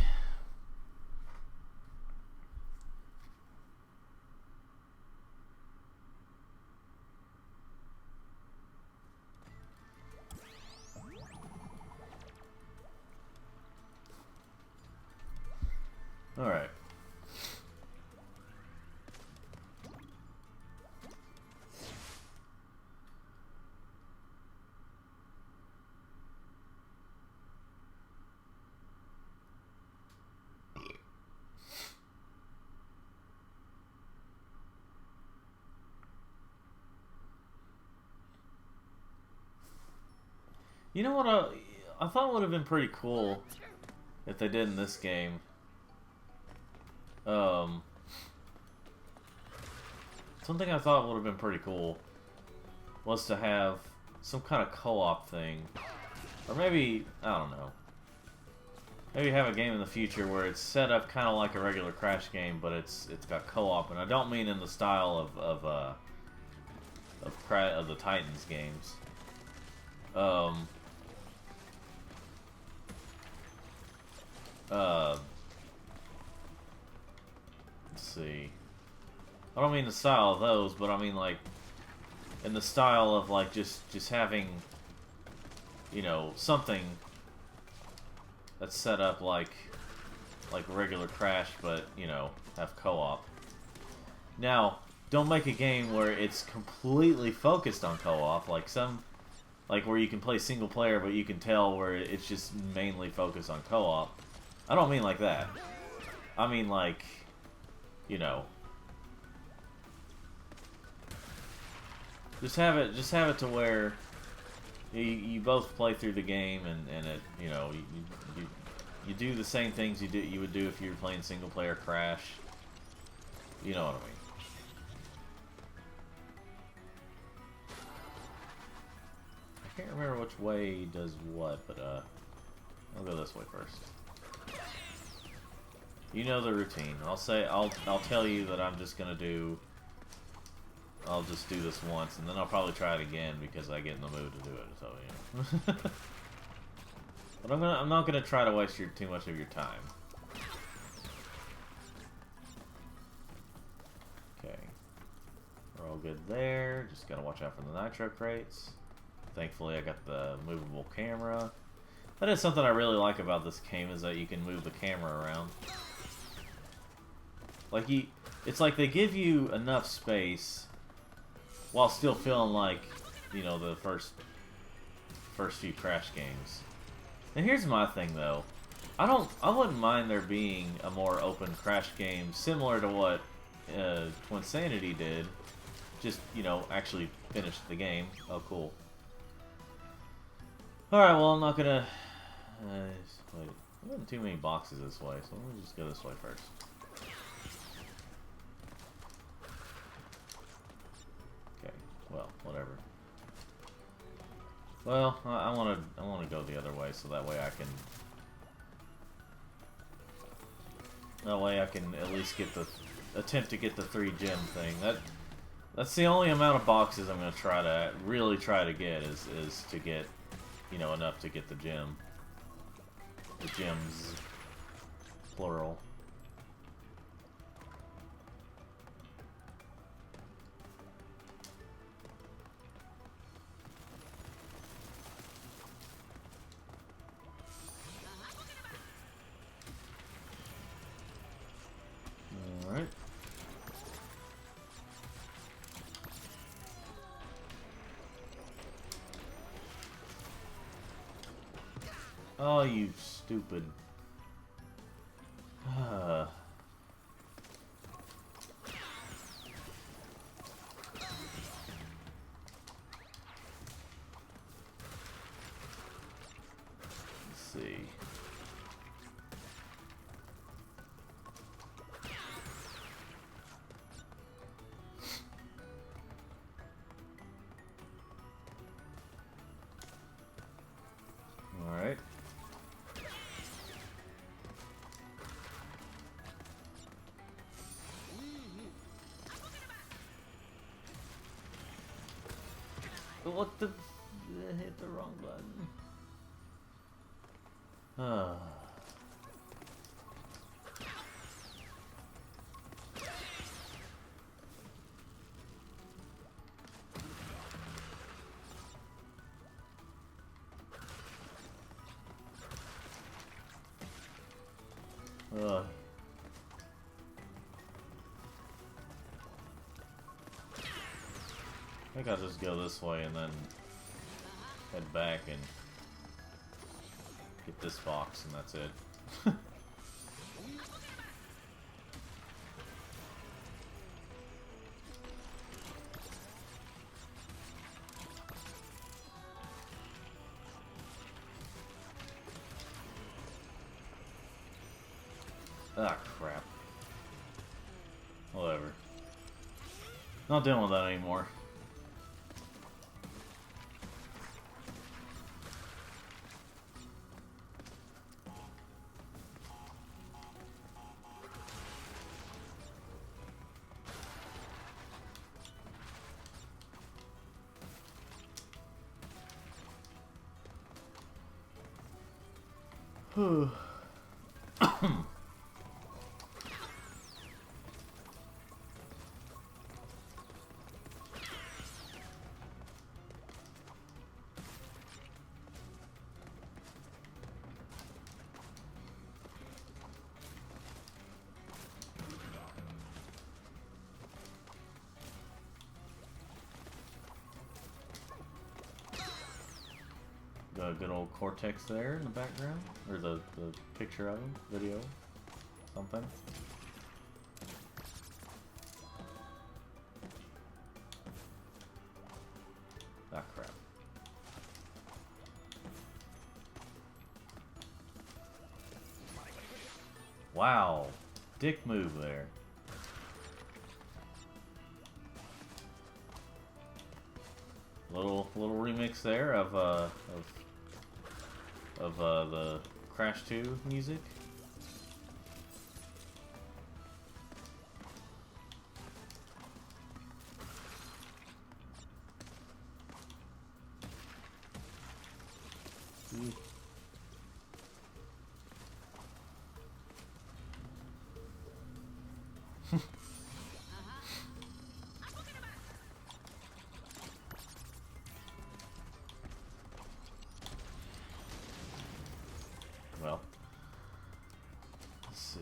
Alright. You know what? I thought would have been pretty cool if they did in this game. Something I thought would have been pretty cool was to have some kind of co-op thing, or maybe I don't know. Maybe have a game in the future where it's set up kind of like a regular Crash game, but it's got co-op, and I don't mean in the style of the Titans games. Let's see. I don't mean the style of those, but I mean like in the style of like just having, you know, something that's set up like regular Crash, but you know, have co-op. Now, don't make a game where it's completely focused on co-op, like where you can play single player, but you can tell where it's just mainly focused on co-op. I don't mean like that. I mean like, you know, just have it to where you both play through the game and it, you know, you do the same things you would do if you were playing single player Crash. You know what I mean. I can't remember which way does what, but I'll go this way first. You know the routine. I'll tell you that I'll just do this once, and then I'll probably try it again because I get in the mood to do it. So you know. But I'm not gonna try to waste too much of your time. Okay, we're all good there. Just gotta watch out for the nitro crates. Thankfully, I got the movable camera. That is something I really like about this game, is that you can move the camera around. Like it's like they give you enough space while still feeling like, you know, the first few Crash games. And here's my thing though, I wouldn't mind there being a more open Crash game similar to what Twinsanity did. Just, you know, actually finish the game. Oh, cool. All right, well I'm not gonna wait. There wasn't too many boxes this way, so let me just go this way first. Well, whatever. Well, I want to go the other way, so that way I can at least attempt to get the 3 gem thing. That's the only amount of boxes I'm going to really try to get is to get, you know, enough to get the gem. The gems, plural. Alright. Oh, you stupid. Let's see. Alright. What the... hit the wrong button. I think I'll just go this way and then head back and get this box, and that's it. Ah, crap. Whatever. Not dealing with that anymore. Got a good old Cortex there in the background, or the picture of him, video, something. Ah, crap. Wow, dick move there. Little remix there of the Crash 2 music. Well, let's see.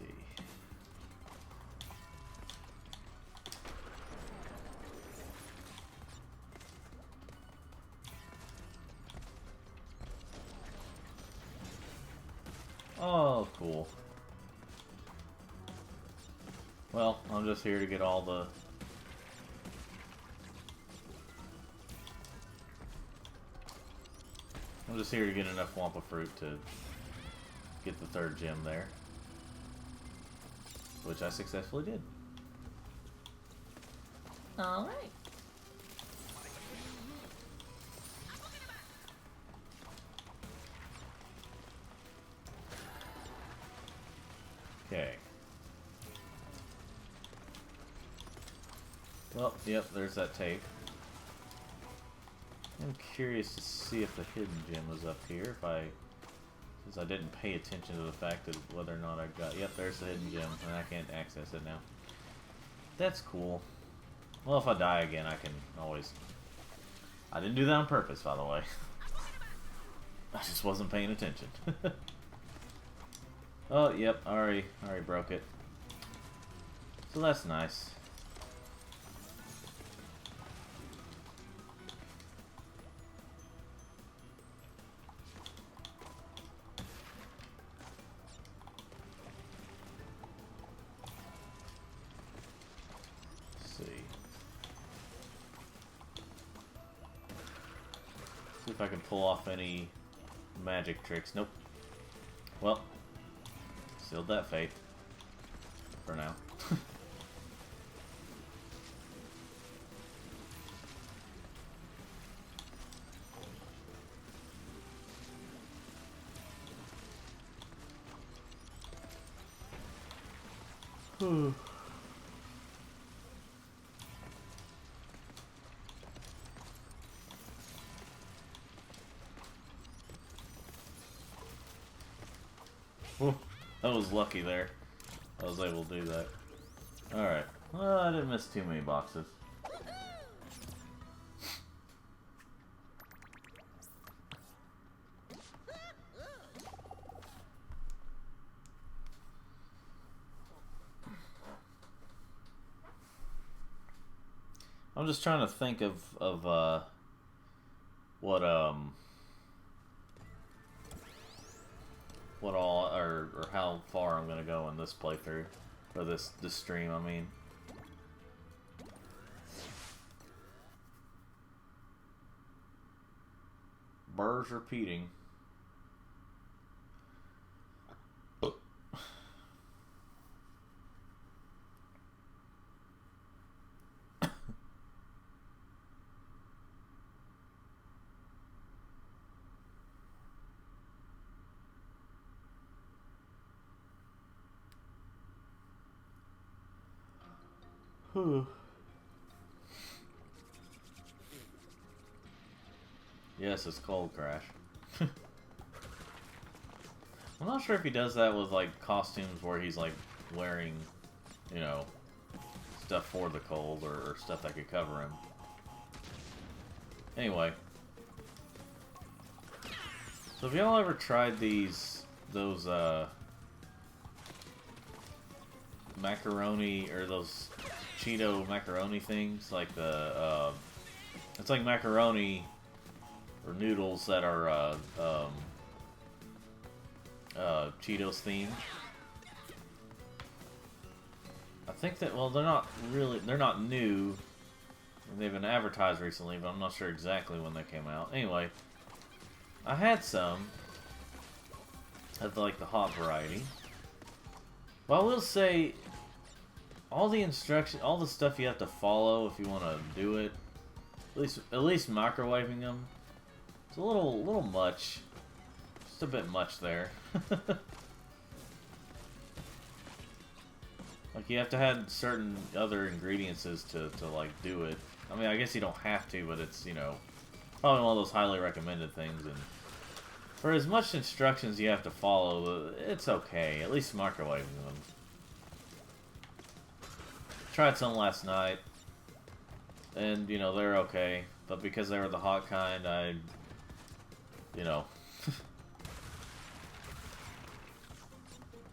Oh, cool. Well, I'm just here to get all the... I'm just here to get enough Wampa fruit to get the third gem there, which I successfully did. Alright. Okay. Well, yep, there's that tape. I'm curious to see if the hidden gem was up here, since I didn't pay attention to the fact that whether or not I got... Yep, there's the hidden gem, and I can't access it now. That's cool. Well, if I die again, I can always... I didn't do that on purpose, by the way. I just wasn't paying attention. Oh, yep, already broke it. So that's nice. See if I can pull off any magic tricks. Nope. Well, sealed that fate. For now. That was lucky there. I was able to do that. Alright. Well, I didn't miss too many boxes. I'm just trying to think of what all or how far I'm gonna go in this playthrough, or this stream. I mean, Burr's repeating. Yes, it's cold, Crash. I'm not sure if he does that with, like, costumes where he's, like, wearing, you know, stuff for the cold or stuff that could cover him. Anyway. So have y'all ever tried those macaroni, or those Cheeto macaroni things? Like the, it's like macaroni or noodles that are, Cheetos themed. I think that, well, they're not new. They've been advertised recently, but I'm not sure exactly when they came out. Anyway, I had some of like the hot variety. But I will say, all the instructions, all the stuff you have to follow if you want to do it, at least microwaving them, it's a little much. Just a bit much there. Like, you have to have certain other ingredients to like do it. I mean, I guess you don't have to, but it's, you know, probably one of those highly recommended things. And for as much instructions you have to follow, it's okay. At least microwaving them. Tried some last night, and, you know, they're okay. But because they were the hot kind, you know,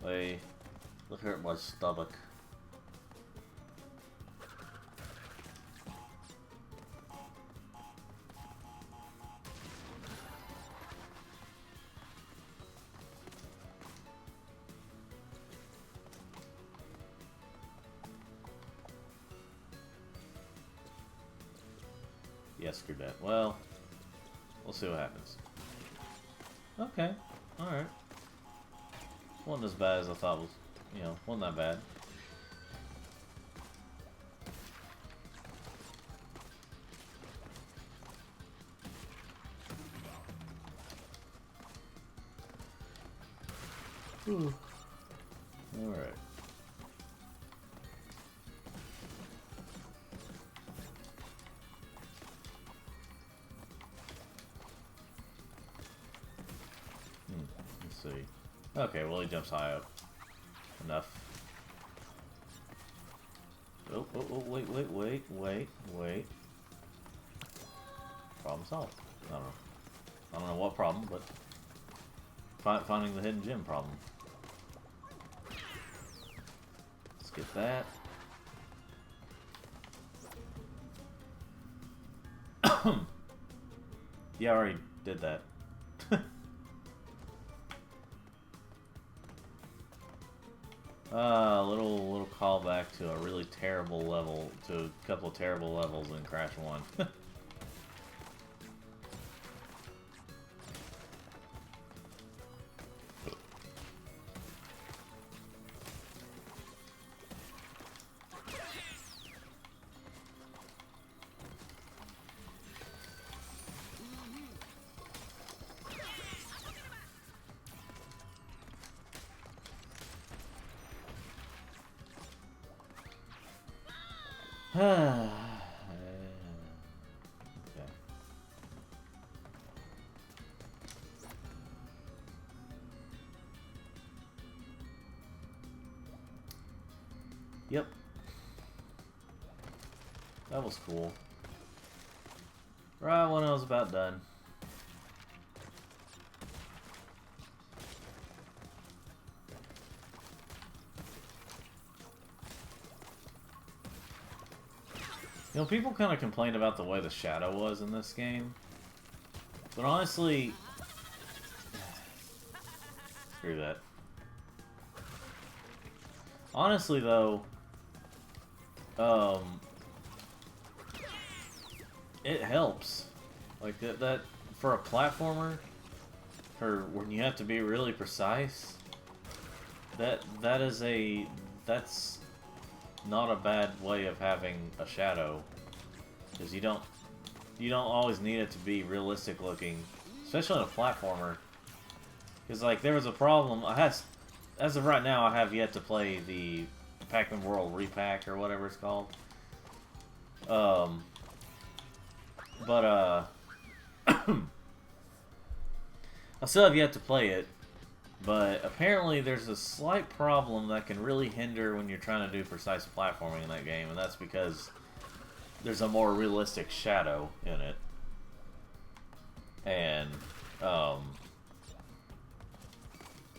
they hurt my stomach. Yes, screw that. Well, we'll see what happens. Okay, alright. Wasn't as bad as I thought was, you know, wasn't that bad. Alright. Let's see. Okay, well, he jumps high up. Enough. Oh, wait. Problem solved. I don't know what problem, but finding the hidden gem problem. Let's get that. Yeah, I already did that. Little callback to a really terrible level, to a couple of terrible levels in Crash 1. Okay. Yep. That was cool. Right when I was about done. You know, people kind of complained about the way the shadow was in this game. But honestly... Screw that. Honestly, though... it helps. Like, that for a platformer, for when you have to be really precise, that's not a bad way of having a shadow, because you don't always need it to be realistic looking, especially on a platformer. Because, like, there was a problem. As of right now, I have yet to play the Pac-Man World Repack or whatever it's called. But I still have yet to play it. But apparently there's a slight problem that can really hinder when you're trying to do precise platforming in that game, and that's because there's a more realistic shadow in it. And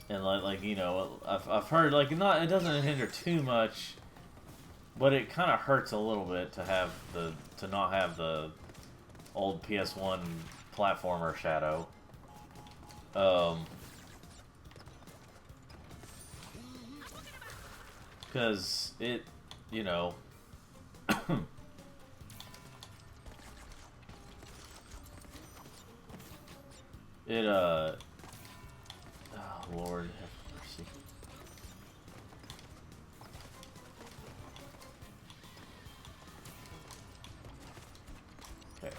like you know, I've heard like it doesn't hinder too much, but it kind of hurts a little bit to not have the old PS1 platformer shadow. Because it, you know, it, oh Lord, have mercy. Okay.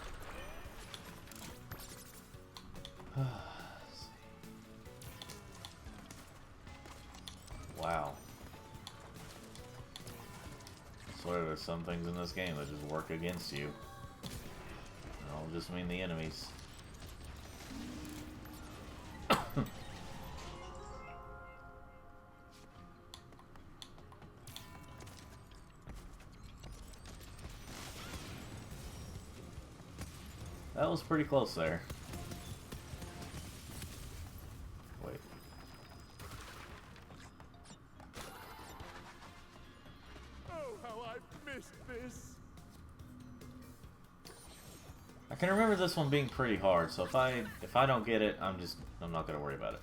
Wow. I swear there's some things in this game that just work against you. I don't just mean the enemies. That was pretty close there. Wait. Oh, how I've missed this. I can remember this one being pretty hard, so if I don't get it, I'm not gonna worry about it.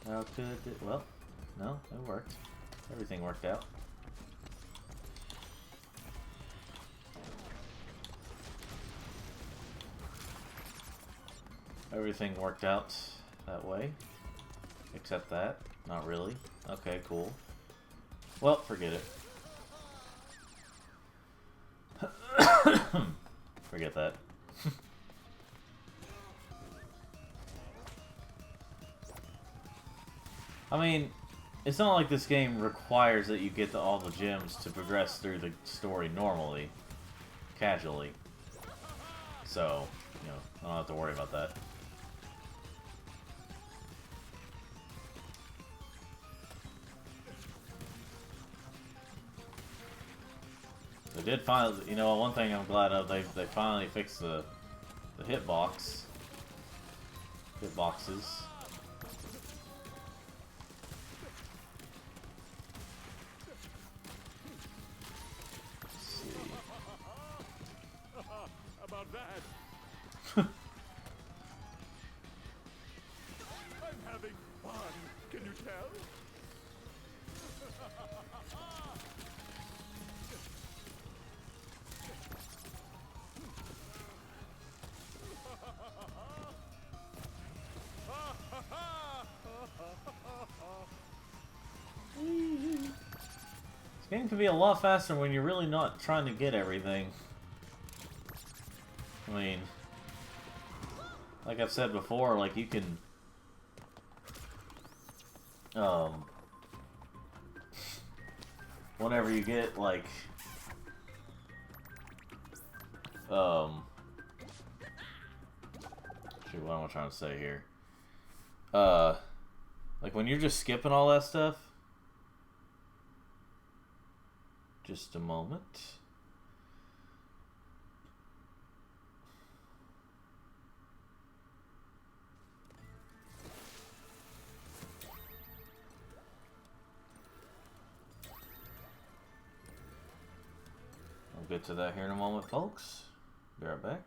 How could it? Well, no, it worked. Everything worked out. Everything worked out that way. Except that. Not really. Okay, cool. Well, forget it. Forget that. I mean, it's not like this game requires that you get all the gems to progress through the story normally. Casually. So, you know, I don't have to worry about that. They did finally, you know, one thing I'm glad of, they finally fixed the hitboxes. Let's see. About that. I'm having fun. Can you tell? This game can be a lot faster when you're really not trying to get everything. I mean, like I've said before, like you can, whenever you get like, shoot, what am I trying to say here? Like when you're just skipping all that stuff. Just a moment. I'll get to that here in a moment, folks. Be right back.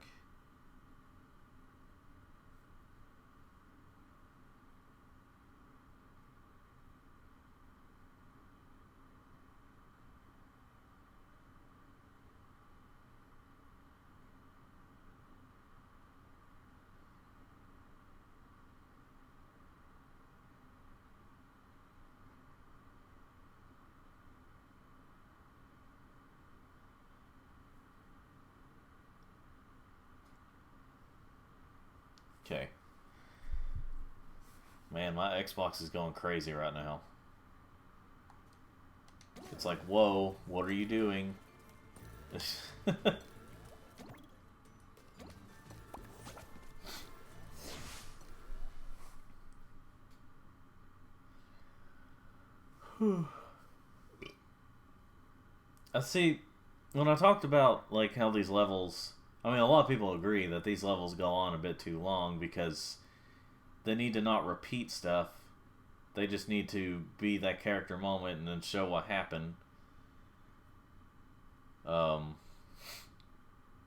Okay. Man, my Xbox is going crazy right now. It's like, whoa, what are you doing? I see, when I talked about like how these levels, I mean, a lot of people agree that these levels go on a bit too long because they need to not repeat stuff. They just need to be that character moment and then show what happened.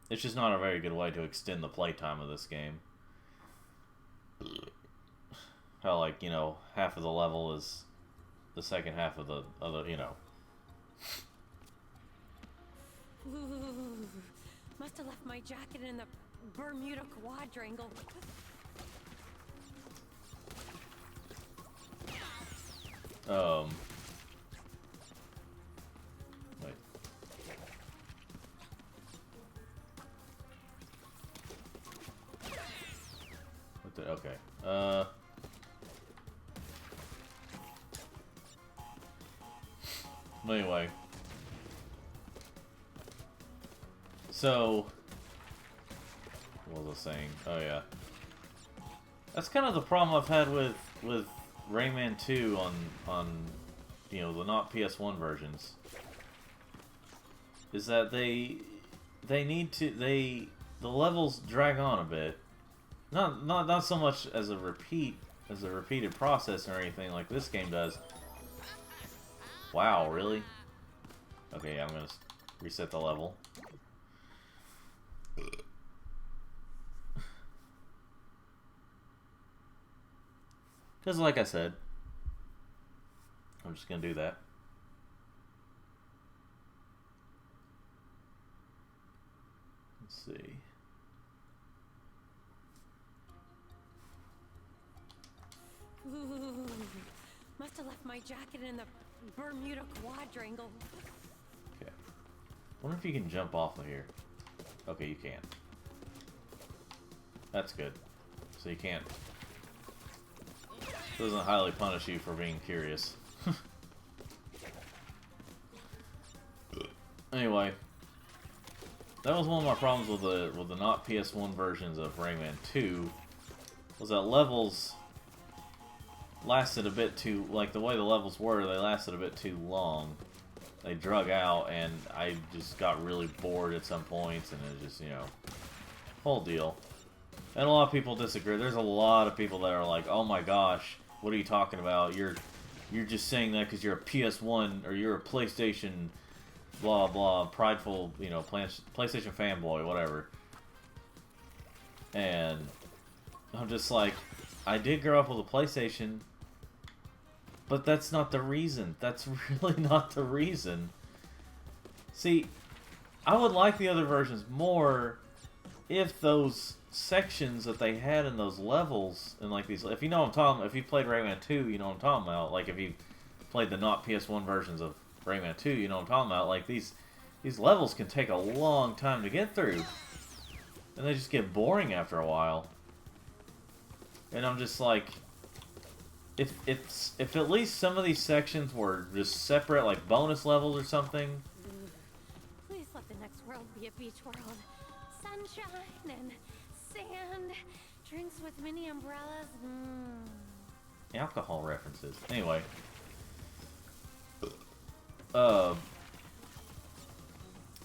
It's just not a very good way to extend the playtime of this game. How, like, you know, half of the level is the second half of the other, you know. Ooh, must have left my jacket in the Bermuda quadrangle. Wait. What the, okay. Anyway. So, what was I saying? Oh yeah. That's kind of the problem I've had with Rayman 2 on you know, the not PS1 versions. Is that they need to the levels drag on a bit. Not so much as a repeated process or anything like this game does. Wow, really? Okay, I'm gonna reset the level. Because like I said, I'm just gonna do that. Let's see. Ooh, must have left my jacket in the Bermuda quadrangle. Okay. Wonder if you can jump off of here. Okay, you can. That's good. So you can't. Doesn't highly punish you for being curious. Anyway, that was one of my problems with the not PS1 versions of Rayman 2. Was that levels lasted a bit too, like the way the levels were, they lasted a bit too long. They drug out, and I just got really bored at some points, and it just, you know, whole deal. And a lot of people disagree. There's a lot of people that are like, "Oh my gosh, what are you talking about? You're just saying that because you're a PS1 or you're a PlayStation, blah blah, prideful, you know, PlayStation fanboy, whatever." And I'm just like, I did grow up with a PlayStation, but that's not the reason. That's really not the reason. See, I would like the other versions more if those sections that they had in those levels, and like these, if you know what I'm talking about, if you played Rayman 2, you know what I'm talking about. Like if you played the not PS1 versions of Rayman 2, you know what I'm talking about. Like these levels can take a long time to get through, and they just get boring after a while. And I'm just like, if at least some of these sections were just separate, like bonus levels or something. Please let the next world be a beach world. Sunshine and sand, drinks with mini umbrellas. Alcohol references. Anyway.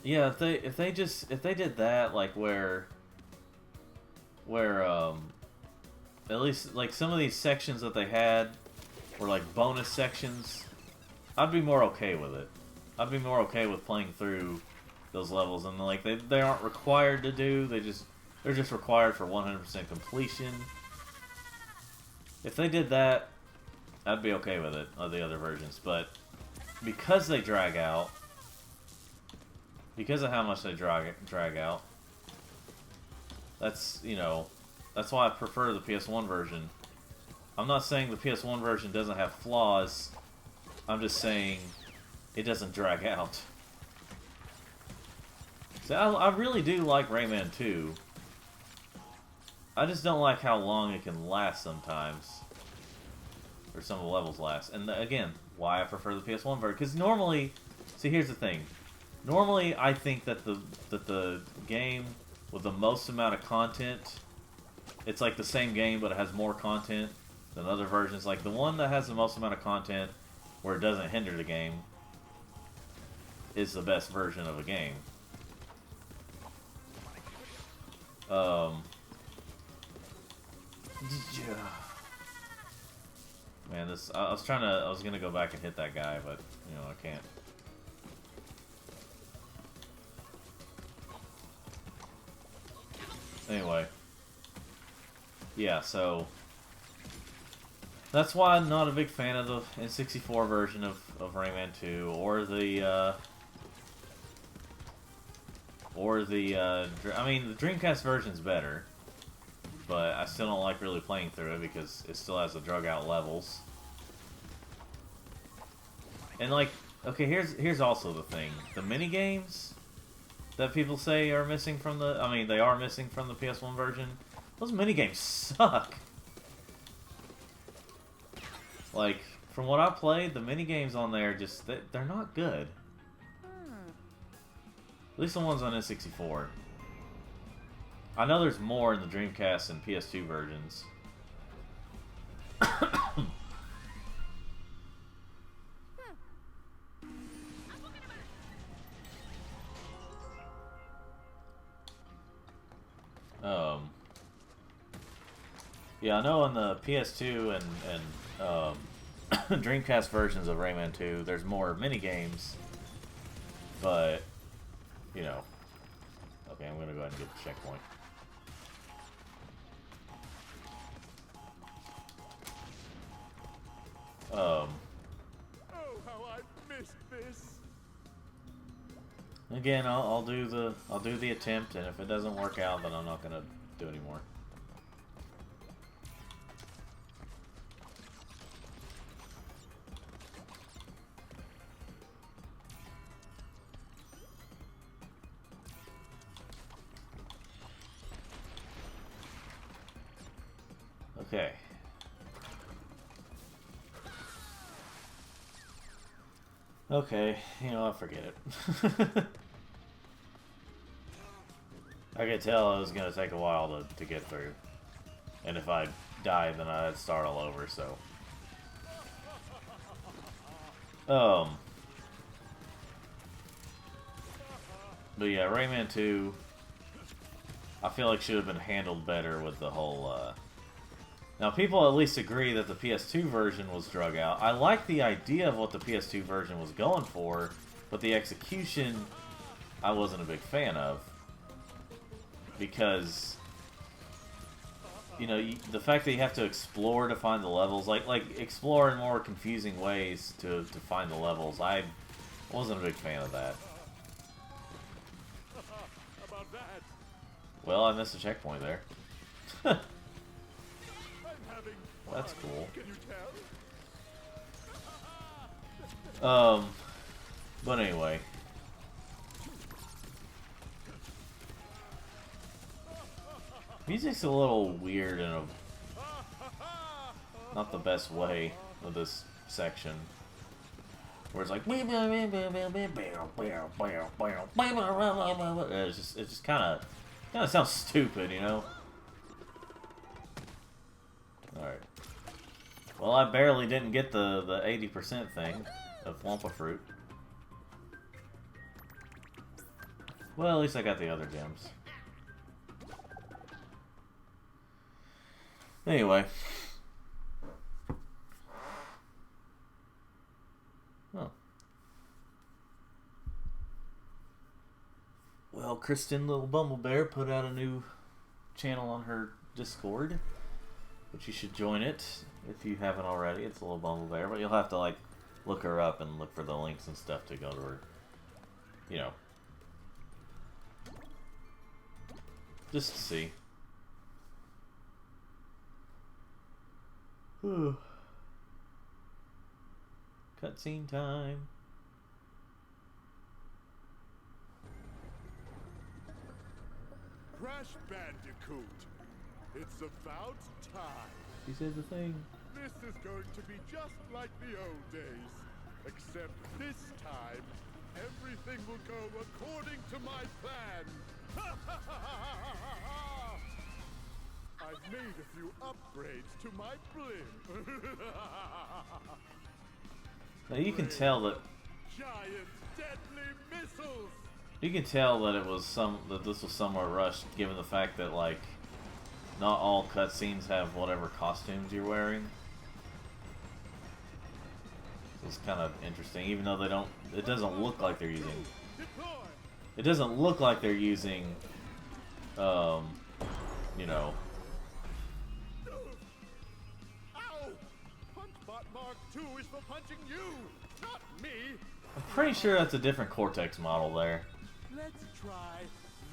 Yeah, if they did that, like where at least like some of these sections that they had were like bonus sections, I'd be more okay with it. I'd be more okay with playing through those levels, and like they aren't required to do, they're just required for 100% completion. If they did that, I'd be okay with it, the other versions, but because they drag out, because of how much they drag out, that's, you know, that's why I prefer the PS1 version. I'm not saying the PS1 version doesn't have flaws, I'm just saying it doesn't drag out. See, I really do like Rayman 2. I just don't like how long it can last sometimes. Or some of the levels last. And again, why I prefer the PS1 version. Because normally, See, here's the thing. Normally, I think that the game with the most amount of content, it's like the same game, but it has more content than other versions. Like, the one that has the most amount of content, where it doesn't hinder the game, is the best version of a game. Man, this, I was gonna go back and hit that guy, but, you know, I can't. Anyway. Yeah, so that's why I'm not a big fan of the N64 version of Rayman 2, or the, I mean, the Dreamcast version's better, but I still don't like really playing through it because it still has the drug out levels. And like, okay, here's also the thing. The mini games that people say are missing from the, I mean, they are missing from the PS1 version. Those mini games suck. Like, from what I played, the mini games on there just, they're not good. At least the ones on N64. I know there's more in the Dreamcast and PS2 versions. Yeah, I know on the PS2 and Dreamcast versions of Rayman 2, there's more mini games, but you know. Okay, I'm gonna go ahead and get the checkpoint. Oh, how I missed this. Again, I'll do the attempt, and if it doesn't work out, then I'm not gonna do anymore. Okay. Okay, you know, I'll forget it. I could tell it was going to take a while to get through. And if I died, then I'd start all over, so. But yeah, Rayman 2, I feel like should have been handled better with the whole, Now, people at least agree that the PS2 version was drug out. I like the idea of what the PS2 version was going for, but the execution, I wasn't a big fan of. Because, you know, the fact that you have to explore to find the levels, like explore in more confusing ways to find the levels, I wasn't a big fan of that. About that. Well, I missed a checkpoint there. That's cool. Can you tell? But anyway. Music's a little weird in a not the best way with this section. Where it's like it just kinda sounds stupid, you know? Alright. Well, I barely didn't get the 80% thing of Wampa Fruit. Well, at least I got the other gems. Anyway. Oh. Well, Kristen Little Bumblebear put out a new channel on her Discord. But you should join it if you haven't already. It's a Little Bumblebear, but you'll have to like look her up and look for the links and stuff to go to her. You know, just to see. Cutscene time. Crash Bandicoot. It's about time. She said the thing. This is going to be just like the old days. Except this time, Everything will go according to my plan. I've made a few upgrades to my blimp. Now you can tell that Giant deadly missiles. you can tell that this was somewhere rushed, given the fact that like not all cutscenes have whatever costumes you're wearing. It's kind of interesting, even though they don't. It doesn't look like they're using. It doesn't look like they're using. You know. Ow! Punchbot Mark II is for punching you, not me. I'm pretty sure that's a different Cortex model there. Let's try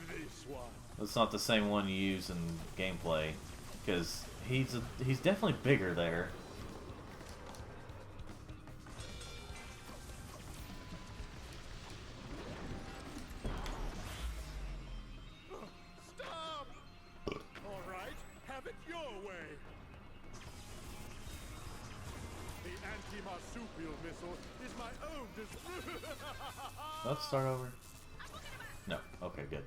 this one. That's not the same one you use in gameplay, because he's definitely bigger there. Stop! All right, have it your way. The anti-marsupial missile is my own Let's start over. No. Okay, good.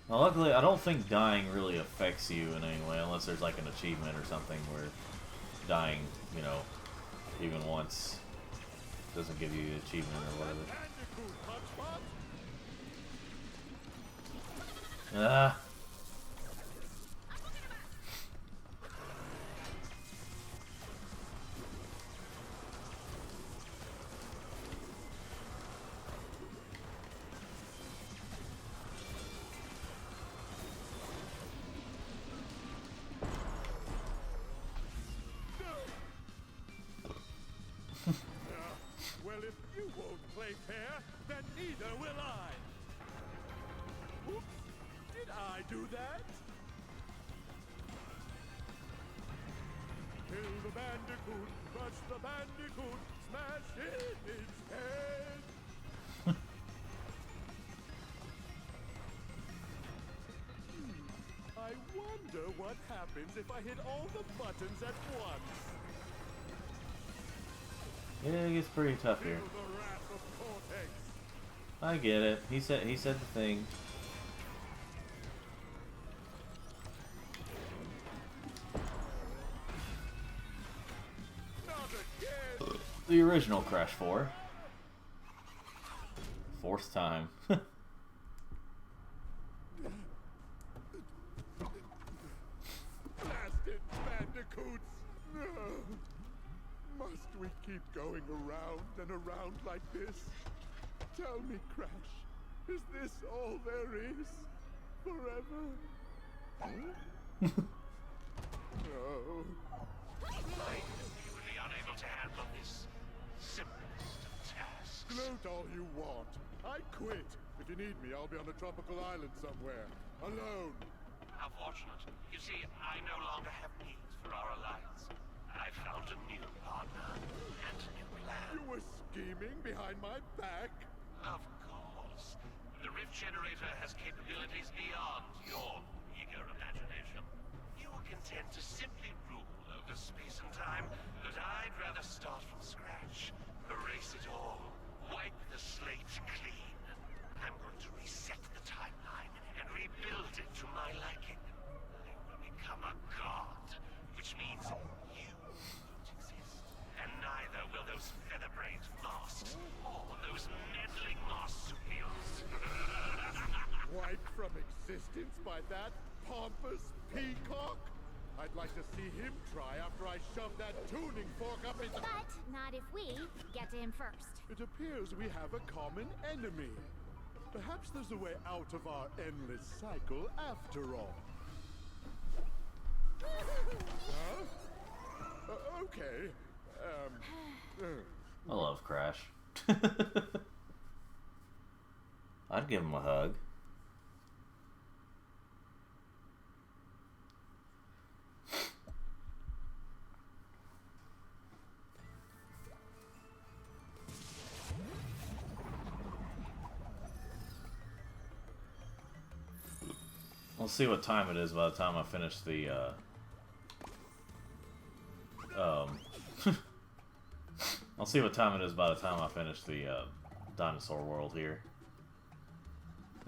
Now, luckily, I don't think dying really affects you in any way, unless there's like an achievement or something where dying, you know, even once doesn't give you the achievement or whatever. Ah. Well, if you won't play fair, then neither will I. Oops, did I do that? Kill the Bandicoot, crush the Bandicoot, smash in its head. I wonder what happens if I hit all the buttons at once. Yeah, it gets pretty tough here. Feel the wrath of Cortex. I get it. He said the thing. Not again. The original Crash 4. Fourth time. Blasted bandicoots! No. Must we keep going around and around like this? Tell me, Crash, is this all there is? Forever? No. I am really unable to handle this simplest of tasks. Gloat all you want. I quit. If you need me, I'll be on a tropical island somewhere. Alone. How fortunate. You see, I no longer have needs for our alliance. I found a new partner and a new plan. You were scheming behind my back? Of course. The Rift Generator has capabilities beyond your eager imagination. You were content to simply rule over space and time, but I'd rather start from scratch. Erase it all. Wipe the slate clean. I'm going to reset the timeline and rebuild it to my liking. I will become a god, which means you won't exist. And neither will those feather-brained masks or those meddling marsupials. Wiped from existence by that pompous peacock? I'd like to see him try after I shove that tuning fork up his... But not if we get to him first. It appears we have a common enemy. Perhaps there's a way out of our endless cycle after all. Huh? Okay. I love Crash. I'd give him a hug. We'll see what time it is by the time I finish the, I'll see what time it is by the time I finish the, dinosaur world here.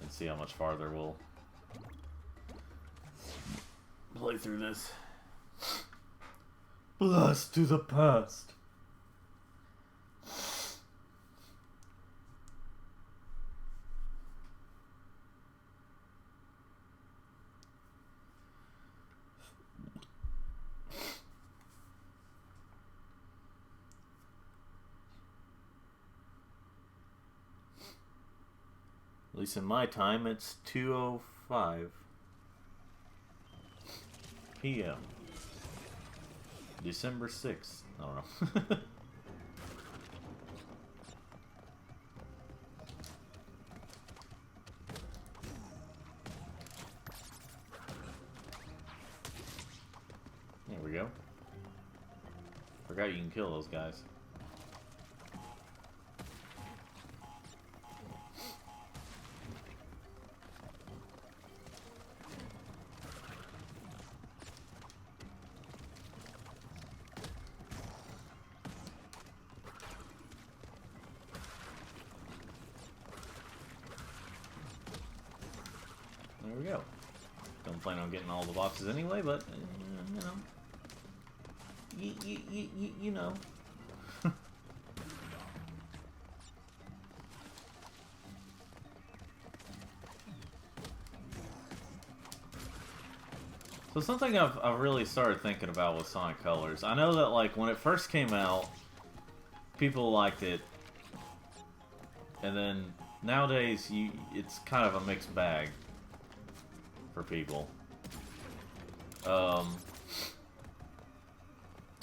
And see how much farther we'll play through this. Blast to the past. At least in my time, it's 2:05 p.m. December 6th. I don't know. There we go. Forgot you can kill those guys. There we go. Don't plan on getting all the boxes anyway, but you know, you know. So something I've really started thinking about with Sonic Colors. I know that like when it first came out, people liked it, and then nowadays it's kind of a mixed bag for people.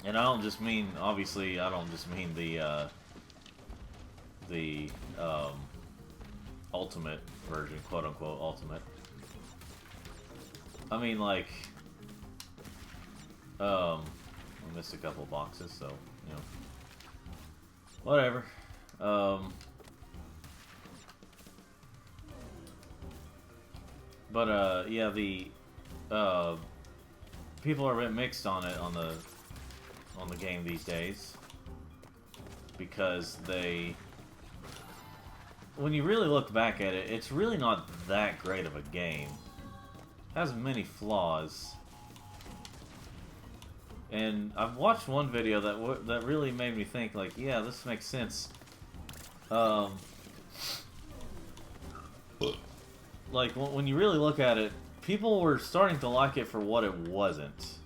And I don't just mean, obviously, I don't just mean the ultimate version, quote unquote ultimate. I mean like, I missed a couple boxes, so you know, whatever. But yeah, the people are a bit mixed on it on the game these days, because when you really look back at it, it's really not that great of a game. It has many flaws. And I've watched one video that really made me think, like, yeah, this makes sense. Like, when you really look at it, people were starting to like it for what it wasn't.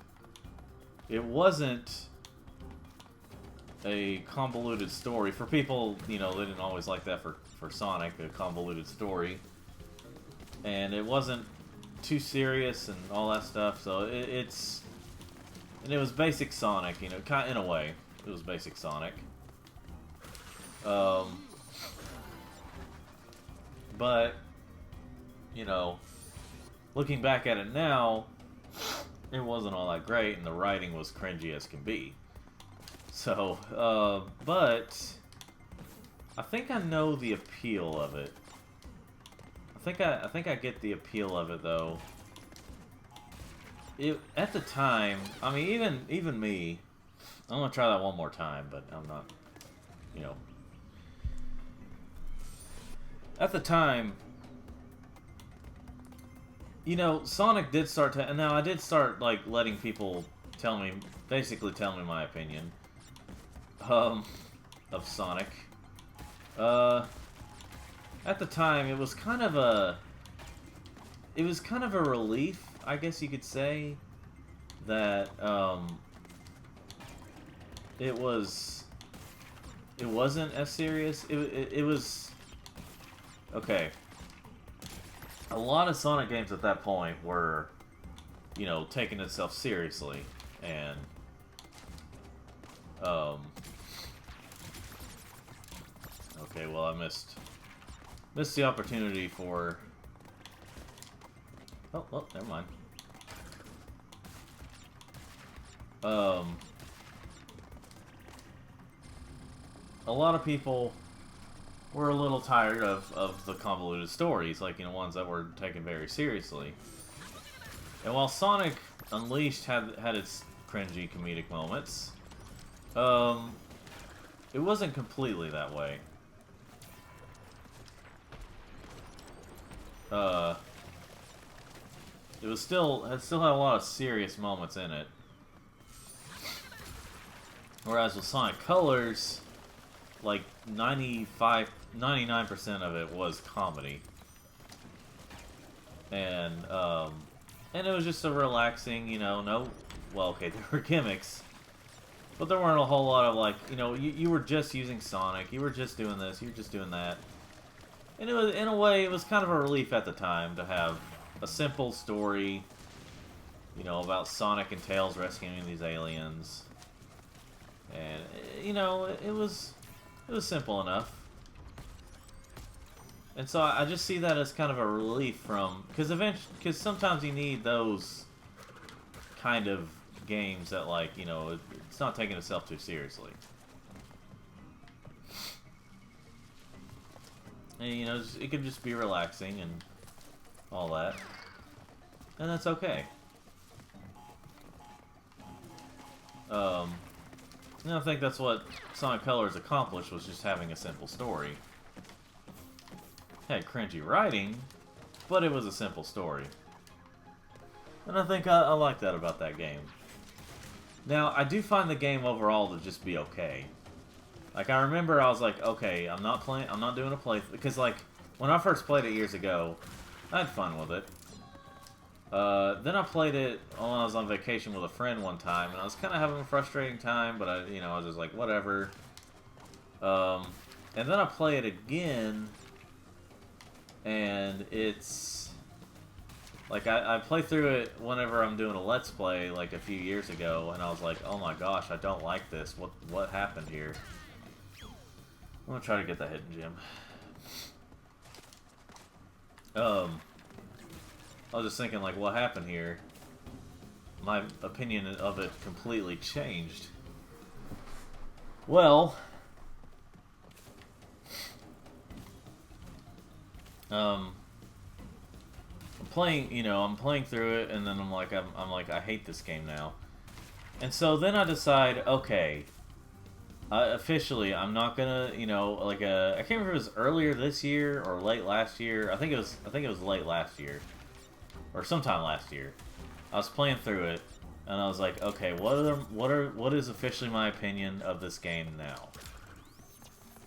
It wasn't a convoluted story. For people, you know, they didn't always like that for Sonic, a convoluted story. And it wasn't too serious and all that stuff, so and it was basic Sonic, you know, kind of, in a way. It was basic Sonic. But, you know, looking back at it now, it wasn't all that great, and the writing was cringy as can be. So, but I think I know the appeal of it. I think I get the appeal of it, though. At the time, I mean, even me, I'm gonna try that one more time, but I'm not, you know. At the time, you know, Sonic did start to, and now I did start like letting people basically tell me my opinion of Sonic. At the time, it was kind of a relief, I guess you could say, that it wasn't as serious. It was okay. A lot of Sonic games at that point were, you know, taking itself seriously, and okay, well, I missed the opportunity for. Oh, well, never mind. A lot of people were a little tired of the convoluted stories, like, you know, ones that were taken very seriously. And while Sonic Unleashed had its cringy comedic moments, it wasn't completely that way. It still had a lot of serious moments in it. Whereas with Sonic Colors, like 99% of it was comedy. And it was just a relaxing, you know, well, okay, there were gimmicks, but there weren't a whole lot of, like, you know, you were just using Sonic, you were just doing this, you were just doing that. And it was, in a way, it was kind of a relief at the time to have a simple story, you know, about Sonic and Tails rescuing these aliens. And, you know, it was simple enough. And so I just see that as kind of a relief from, because sometimes you need those kind of games that, like, you know, it's not taking itself too seriously. And, you know, it can just be relaxing and all that. And that's okay. And I think that's what Sonic Colors accomplished, was just having a simple story. It had cringy writing, but it was a simple story. And I think I like that about that game. Now, I do find the game overall to just be okay. Like, I remember I was like, okay, I'm not doing a playthrough, because, like, when I first played it years ago, I had fun with it. Then I played it when I was on vacation with a friend one time, and I was kind of having a frustrating time, but I was just like, whatever. And then I play it again, and it's like I play through it whenever I'm doing a Let's Play, like a few years ago, and I was like, oh my gosh, I don't like this. What happened here? I'm gonna try to get that hidden gem. I was just thinking, like, what happened here? My opinion of it completely changed. Well, I'm playing through it, and then I'm like, I hate this game now. And so then I decide, okay, officially, I'm not gonna, I can't remember if it was earlier this year or late last year. I think it was late last year. Or sometime last year, I was playing through it, and I was like, okay, what is officially my opinion of this game now?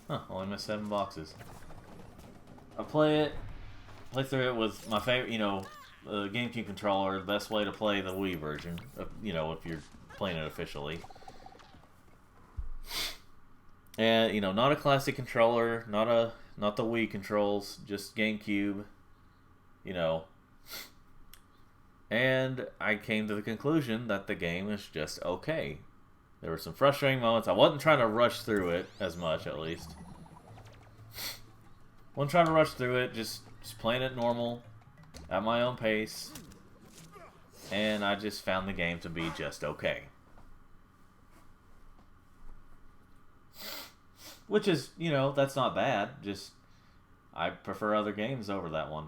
Huh, only missed 7 boxes. I play through it with my favorite, GameCube controller, the best way to play the Wii version, if you're playing it officially. And, not a classic controller, not the Wii controls, just GameCube, And I came to the conclusion that the game is just okay. There were some frustrating moments. I wasn't trying to rush through it as much, at least. Wasn't trying to rush through it, just playing it normal, at my own pace. And I just found the game to be just okay. Which is, that's not bad. Just, I prefer other games over that one.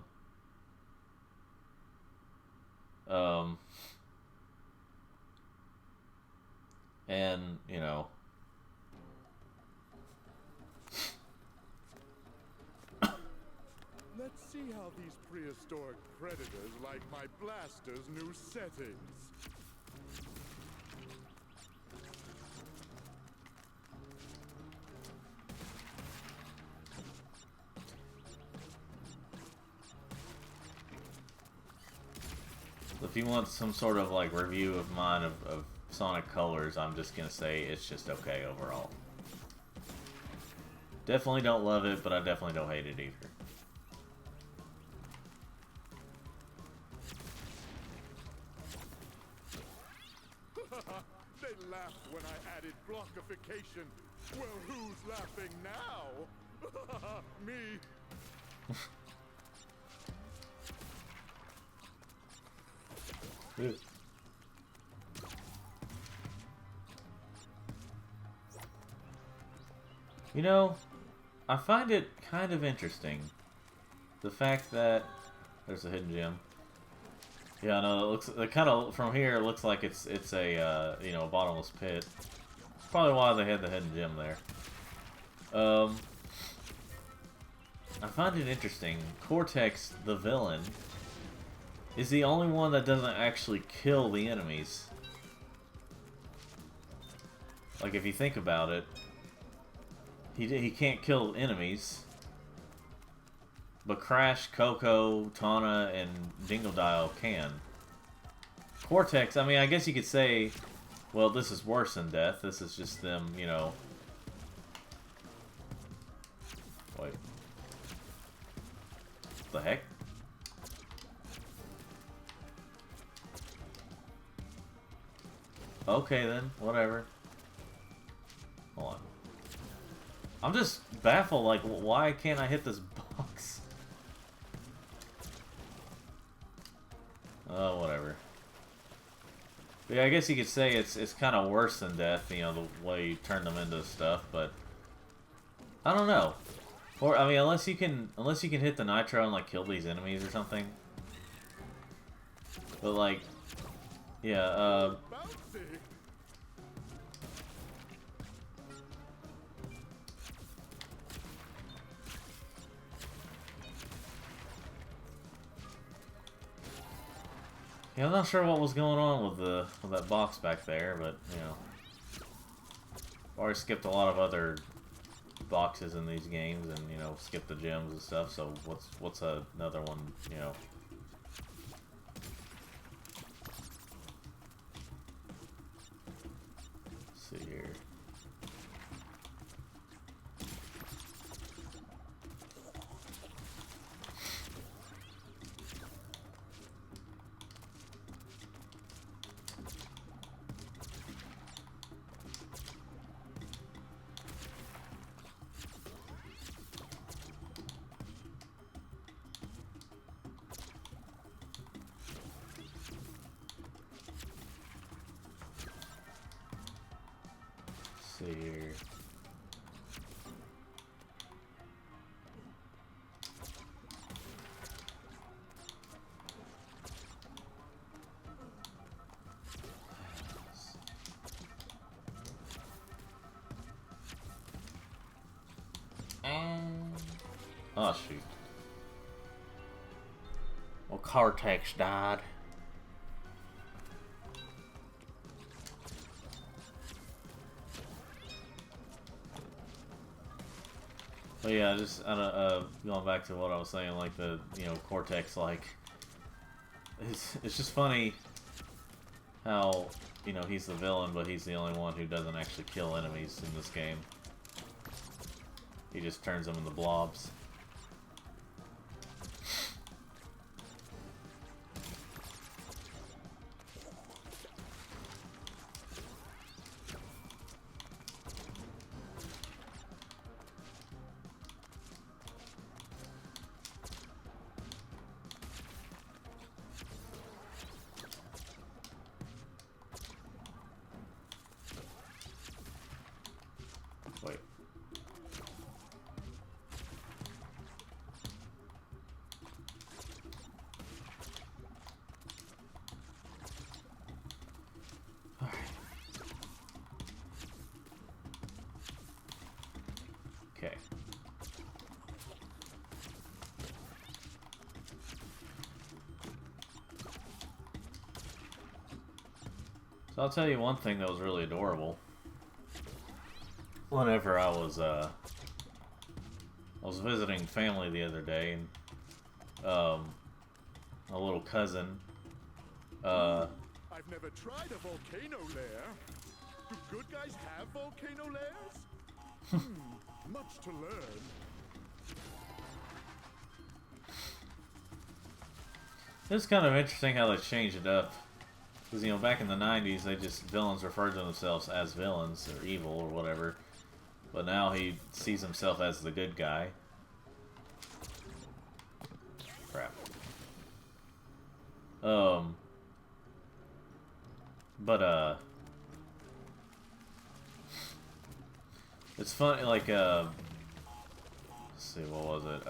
And, Let's see how these prehistoric predators like my blaster's new settings. if you want some sort of, like, review of mine of Sonic Colors, I'm just gonna say it's just okay overall. Definitely don't love it, but I definitely don't hate it either. They laughed when I added blockification. Well, who's laughing now? Me. I find it kind of interesting, the fact that there's a hidden gem. Yeah, no, it kind of, from here, it looks like it's a, you know, bottomless pit. Probably why they had the hidden gem there. I find it interesting. Cortex, the villain, is the only one that doesn't actually kill the enemies. Like, if you think about it, he can't kill enemies. But Crash, Coco, Tawna, and Dingodile can. Cortex, I mean, I guess you could say, well, this is worse than death. This is just them, you know... Wait. What the heck? Okay then, whatever. Hold on. I'm just baffled, like, why can't I hit this box? Oh, whatever. But yeah, I guess you could say it's kind of worse than death, you know, the way you turn them into stuff, but... I don't know. Or, I mean, unless you can hit the nitro and, like, kill these enemies or something. But, like... Yeah, yeah, I'm not sure what was going on with that box back there, but you know, already skipped a lot of other boxes in these games, and you know, skipped the gems and stuff. So what's another one? You know. Let's see here. See here. Oh shoot. Well, Cortex died. But yeah, just going back to what I was saying, like the Cortex, like it's just funny how he's the villain, but he's the only one who doesn't actually kill enemies in this game. He just turns them into blobs. Wait. Alright. Okay. So I'll tell you one thing that was really adorable. Whenever I was visiting family the other day, and a little cousin. I've never tried a volcano lair. Do good guys have volcano lairs? Much to learn. It's kind of interesting how they changed it up. Because, back in the 90s, villains referred to themselves as villains, or evil, or whatever. But now he sees himself as the good guy. Crap. It's funny, like, let's see, what was it?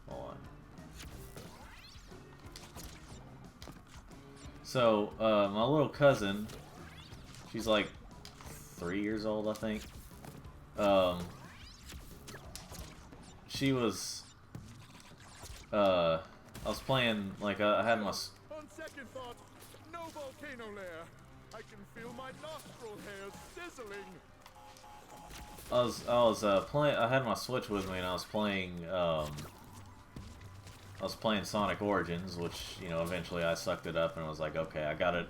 Hold on. So, my little cousin, she's like 3 years old, I think. She was, I was playing, like, I had my... On second thought, no volcano lair. I can feel my nostril hairs sizzling. I was playing, I had my Switch with me and I was playing Sonic Origins, which, you know, eventually I sucked it up and I was like, okay, I got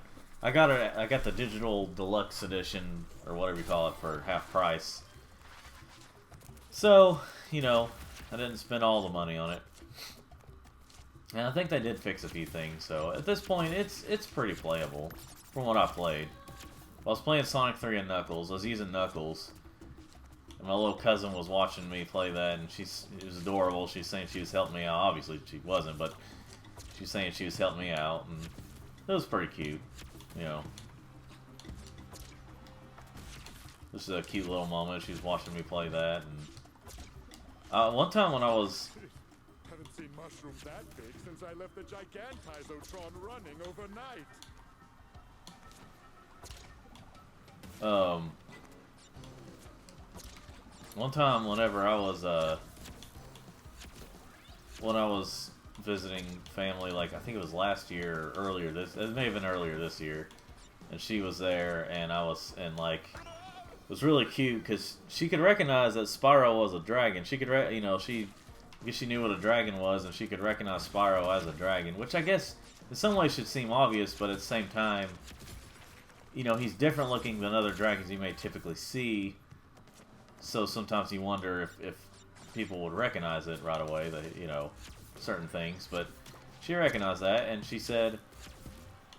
the digital deluxe edition, or whatever you call it, for half price. So, you know, I didn't spend all the money on it. And I think they did fix a few things, so at this point, it's pretty playable, from what I played. I was playing Sonic 3 and Knuckles, I was using Knuckles, and my little cousin was watching me play that, and it was adorable. She's saying she was helping me out. Obviously, she wasn't, but she was saying she was helping me out, and it was pretty cute, you know. This is a cute little moment. She was watching me play that, and one time when I was... Haven't seen mushrooms that big since I left the Gigantizotron running overnight. One time, whenever I was, when I was visiting family, like, I think it was last year, or earlier it may have been earlier this year, and she was there, and like, it was really cute, because she could recognize that Spyro was a dragon. She could, I guess she knew what a dragon was, and she could recognize Spyro as a dragon, which I guess, in some ways should seem obvious, but at the same time, you know, he's different looking than other dragons you may typically see. So sometimes you wonder if people would recognize it right away, you know, certain things. But she recognized that, and she said,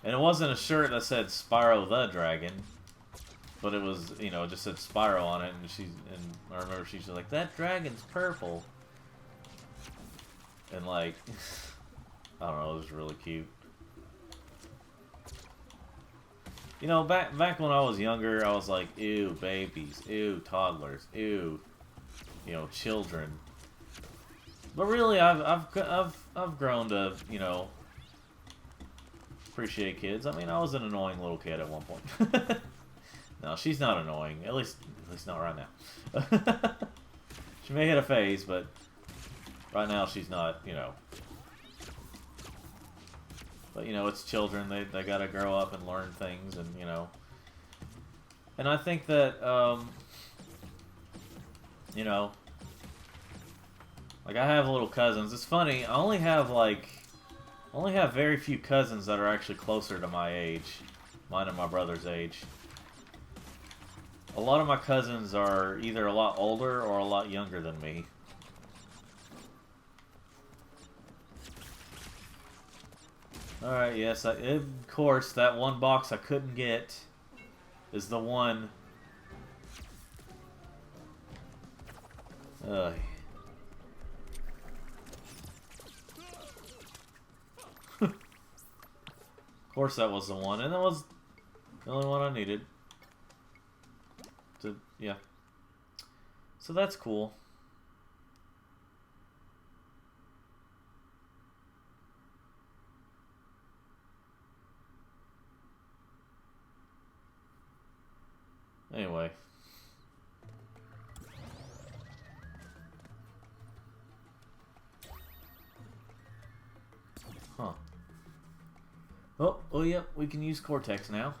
and it wasn't a shirt that said Spyro the Dragon, but it was, you know, it just said Spyro on it, and I remember she was like, that dragon's purple. And like, I don't know, it was really cute. You know, back when I was younger, I was like, ew, babies, ew, toddlers, ew, you know, children. But really, I've grown to, you know, appreciate kids. I mean, I was an annoying little kid at one point. No, she's not annoying, at least not right now. She may hit a phase, but right now she's not, you know. But, you know, it's children. They gotta grow up and learn things, and, you know. And I think that, you know, like, I have little cousins. It's funny, I only have very few cousins that are actually closer to my age. Mine and my brother's age. A lot of my cousins are either a lot older or a lot younger than me. Alright, yes, of course, that one box I couldn't get is the one. Of course that was the one, and that was the only one I needed. Yeah. So that's cool. Anyway. Huh. Oh, yep, we can use Cortex now.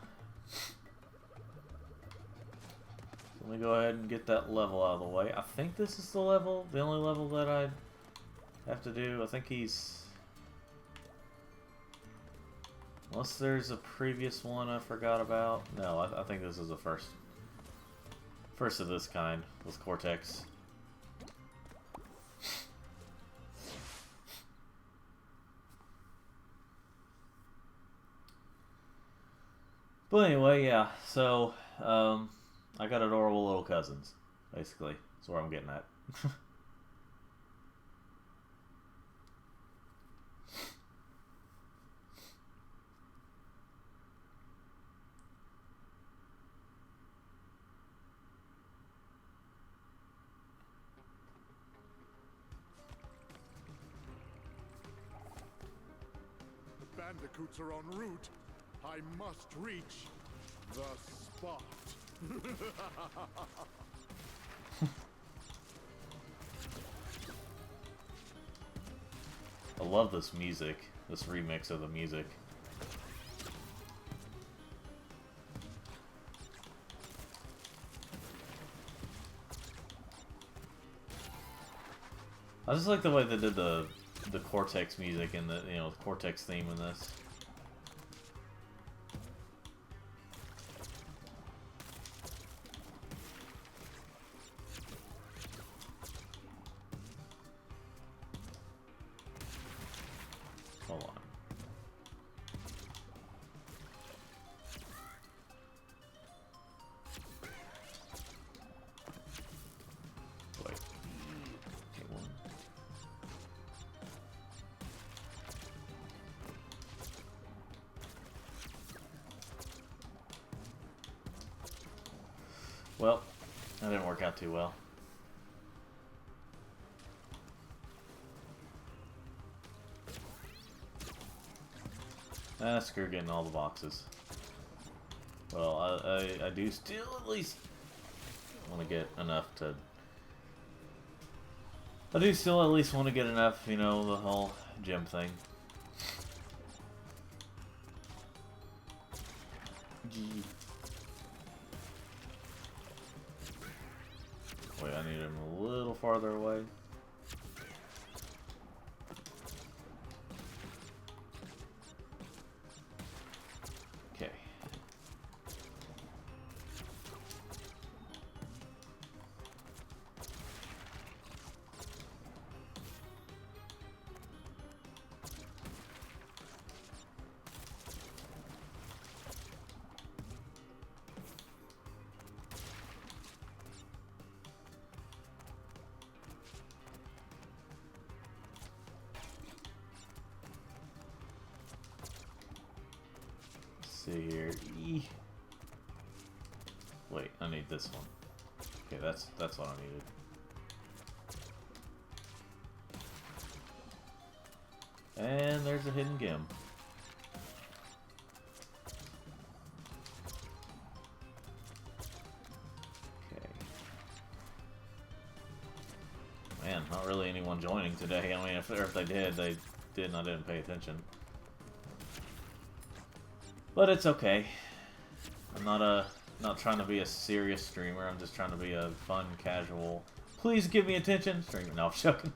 Let me go ahead and get that level out of the way. I think this is the only level that I have to do. I think he's... Unless there's a previous one I forgot about. No, I think this is the first of this kind with Cortex. But anyway, yeah, so, I got adorable little cousins, basically. That's where I'm getting at. The Bandicoots are en route. I must reach the spot. I love this music, this remix of the music. I just like the way they did the Cortex music and the the Cortex theme in this. Hold on. Wait. Okay, one. Well, that didn't work out too well. Screw getting all the boxes. Well, I do still at least want to get enough to... I do still at least want to get enough, the whole gem thing. Gee. Wait, I need him a little farther away. Okay. See here. Wait, I need this one. Okay, that's what I needed. And there's a hidden gem. Okay. Man, not really anyone joining today. I mean, if they did, they did and I didn't pay attention. But it's okay. I'm not trying to be a serious streamer. I'm just trying to be a fun, casual, please give me attention streamer. No, I'm joking.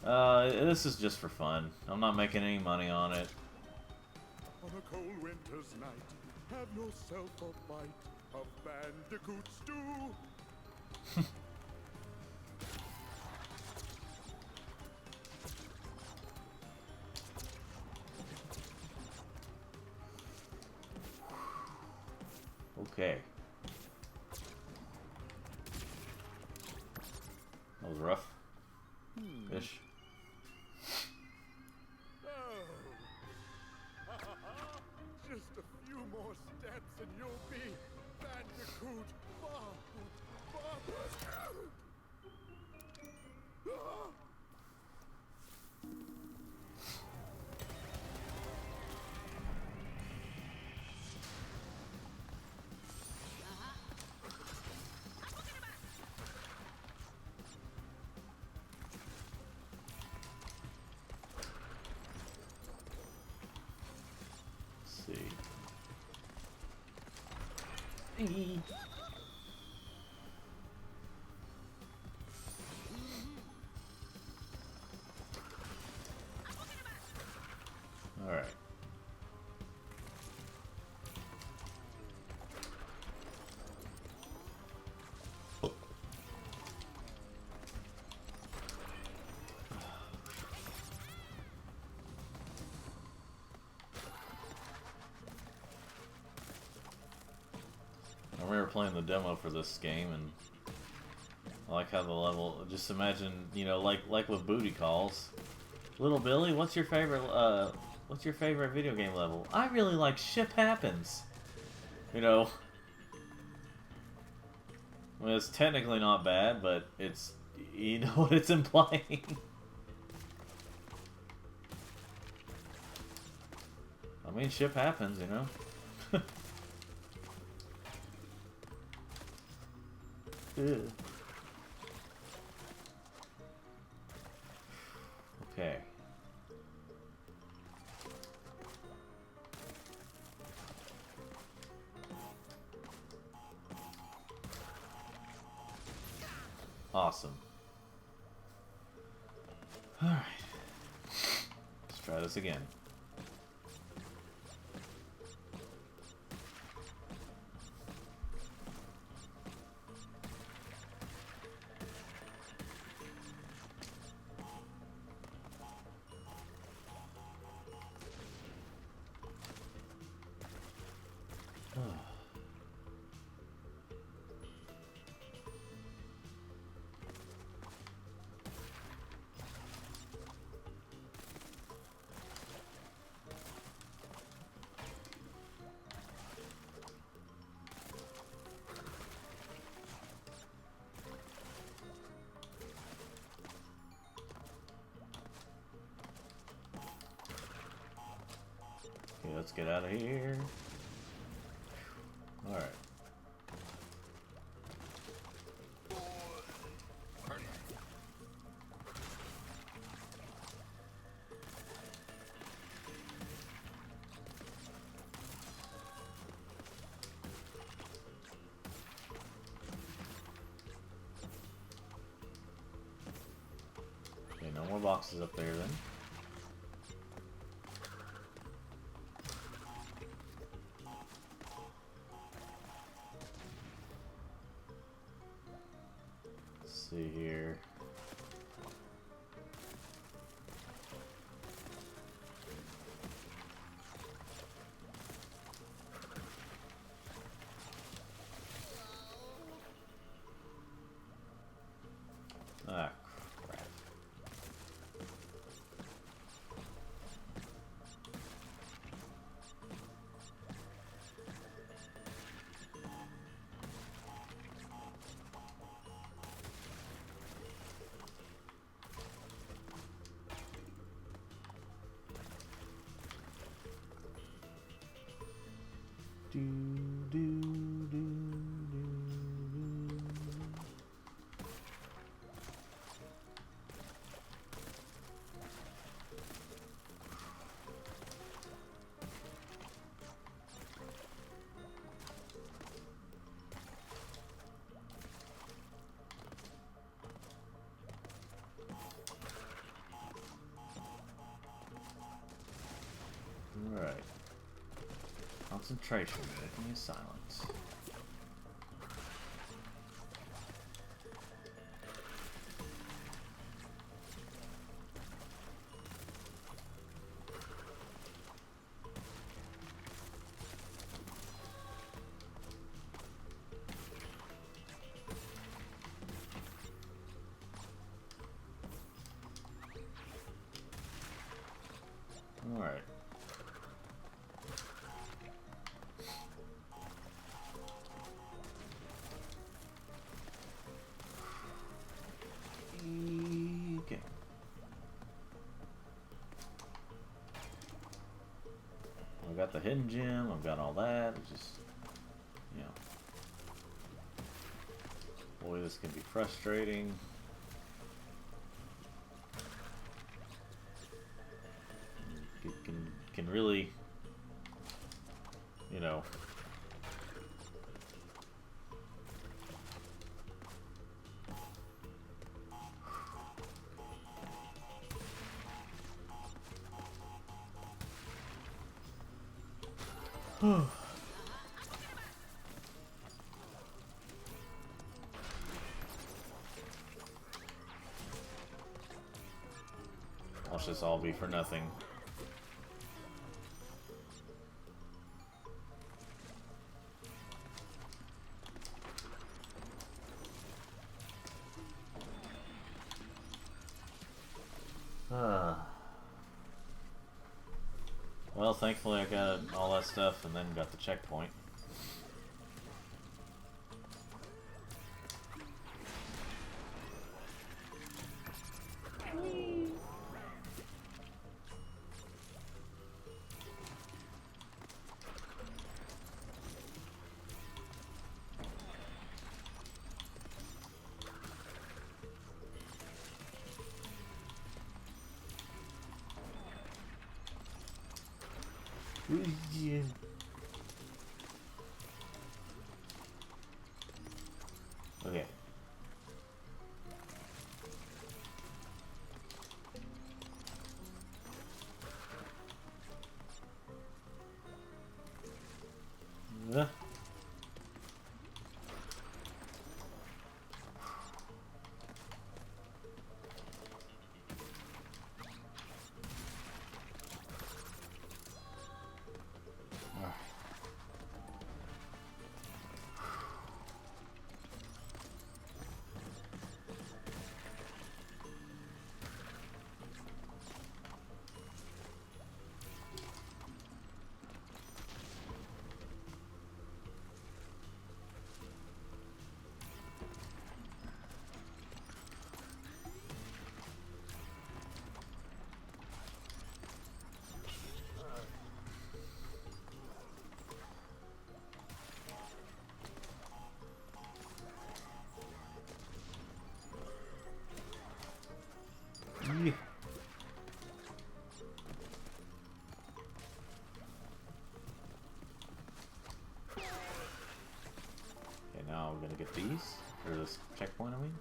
This is just for fun. I'm not making any money on it. On a cold winter's night, have yourself a bite of Bandicoot stew. Okay. That was rough. Ish. Oh. Just a few more steps and you'll be Bandicoot. See. All right. I remember playing the demo for this game, and I like how the level. Just imagine, like with booty calls. Little Billy, what's your favorite video game level? I really like Ship Happens. I mean, it's technically not bad, but it's what it's implying. I mean, shit happens, you know? Ew. Okay. Awesome. Alright. Let's try this again. Okay, let's get out of here. Alright. Okay, no more boxes up there then. See here. Ah, crap. Do, do, do, do, do. All right. Concentration, making you silence. All right. Okay. I've got the hidden gem, I've got all that, it's just, you know. Boy, this can be frustrating. It can really, you know, watch this all be for nothing. Well, thankfully I got all that stuff and then got the checkpoint. Okay. Yeah. Yeah. Okay, now we're gonna get these, or this checkpoint, I mean.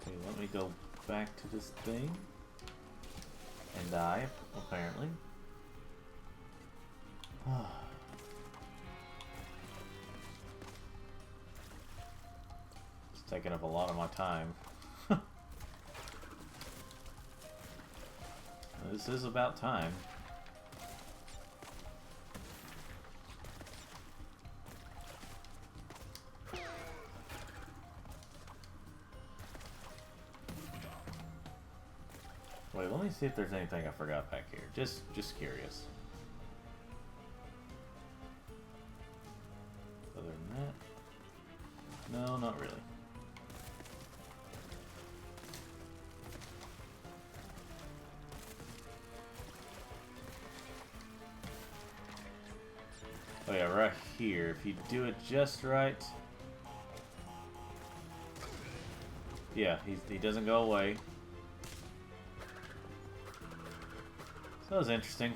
Okay, let me go back to this thing and die, apparently. It's taking up a lot of my time. This is about time. Wait, let me see if there's anything I forgot back here. Just curious. Other than that, no, not really. Oh yeah, right here. If you do it just right, yeah, he doesn't go away. So that was interesting.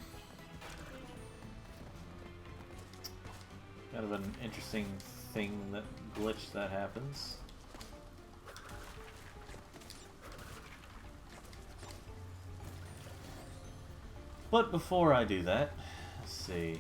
Kind of an interesting thing, that glitch that happens. But before I do that, let's see.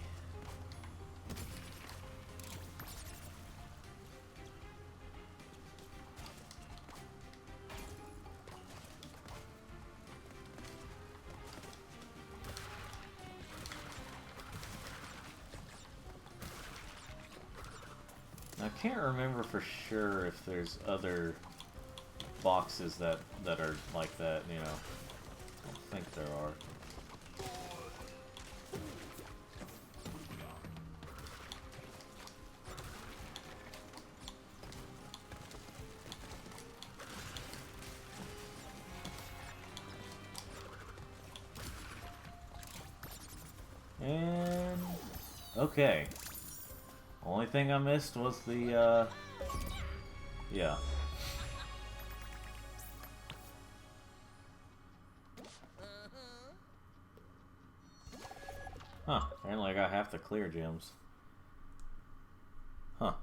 I can't remember for sure if there's other boxes that are like that, you know. I don't think there are. And okay. Only thing I missed was the yeah. Huh, apparently I got half the clear gems. Huh.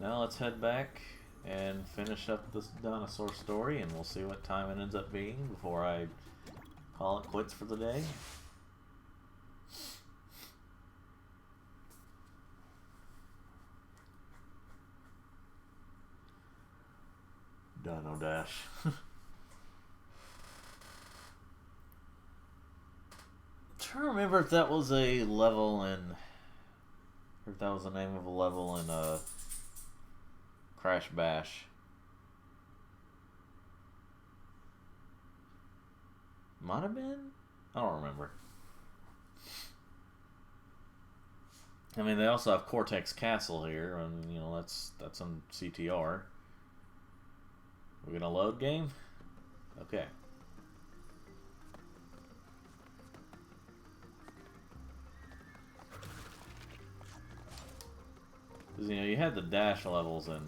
Now let's head back and finish up this dinosaur story, and we'll see what time it ends up being before I call it quits for the day. Got no dash. Trying to remember if that was a level in, or if that was the name of a level in Crash Bash. Might have been? I don't remember. I mean, they also have Cortex Castle here, and you know that's on CTR. We're gonna load game? Okay. Because, you know, you had the dash levels in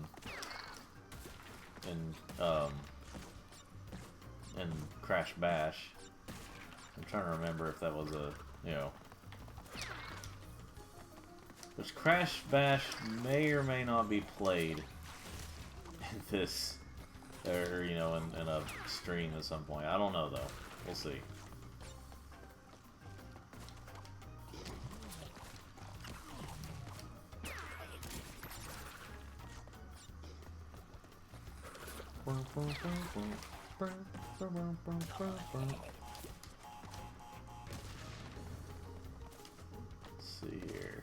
Crash Bash. I'm trying to remember if that was a, you know, which Crash Bash may or may not be played in this, or, you know, in a stream at some point. I don't know, though. We'll see. Let's see here.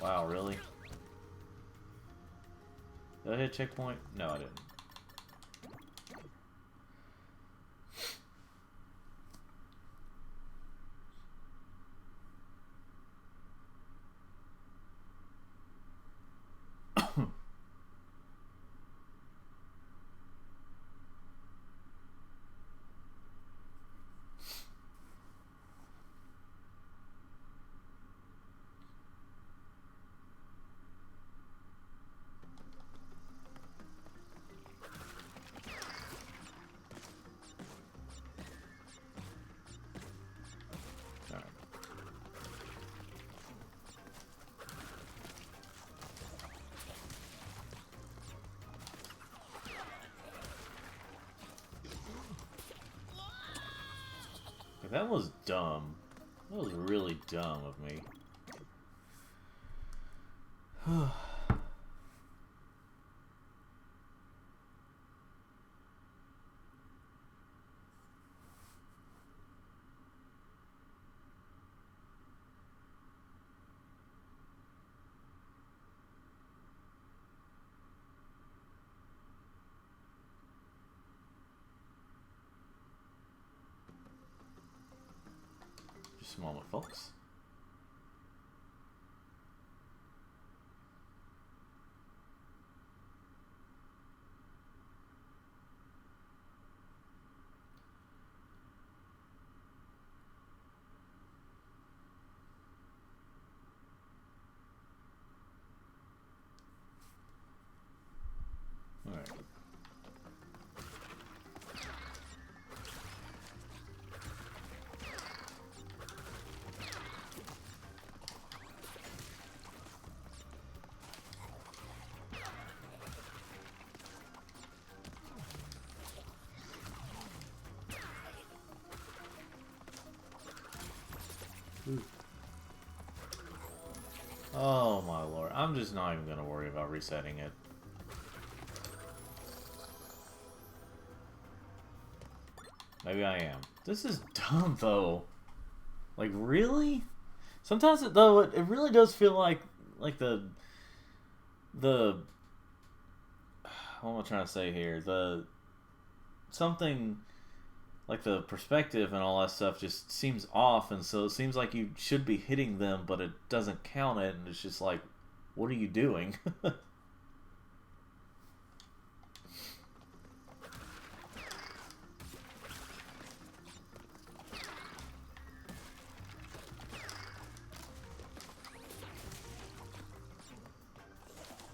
Wow, really? Did I hit checkpoint? No, I didn't. That was dumb. That was really dumb of me. Just a moment, folks. All right. Oh my lord. I'm just not even going to worry about resetting it. Maybe I am. This is dumb though. Like, really? Sometimes it really does feel like the what am I trying to say here? Something like the perspective and all that stuff just seems off, and so it seems like you should be hitting them, but it doesn't count it, and it's just like, what are you doing?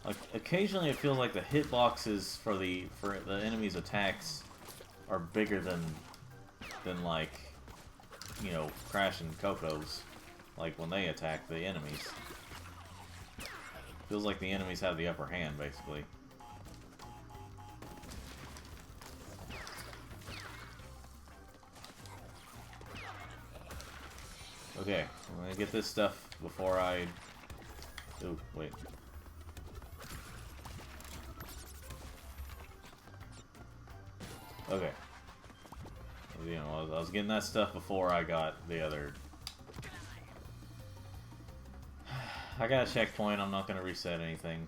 Like, occasionally it feels like the hitboxes for the enemy's attacks are bigger than like, you know, Crash and Coco's, like when they attack the enemies. Feels like the enemies have the upper hand, basically. Okay, I'm gonna get this stuff before I... Ooh, wait. Okay. You know, I was getting that stuff before I got the other. I got a checkpoint. I'm not going to reset anything.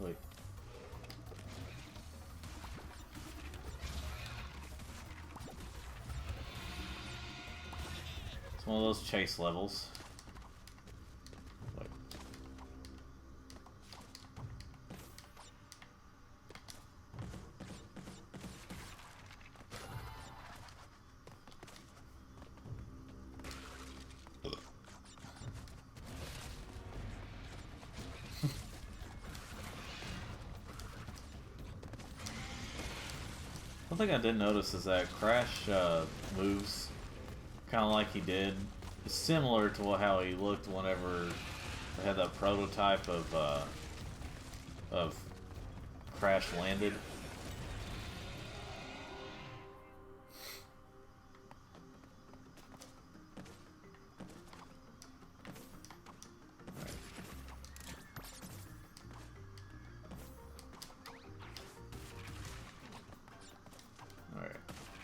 Wait. It's one of those chase levels. Wait. One thing I did notice is that Crash moves kind of like he did, similar to how he looked whenever they had that prototype of Crash landed.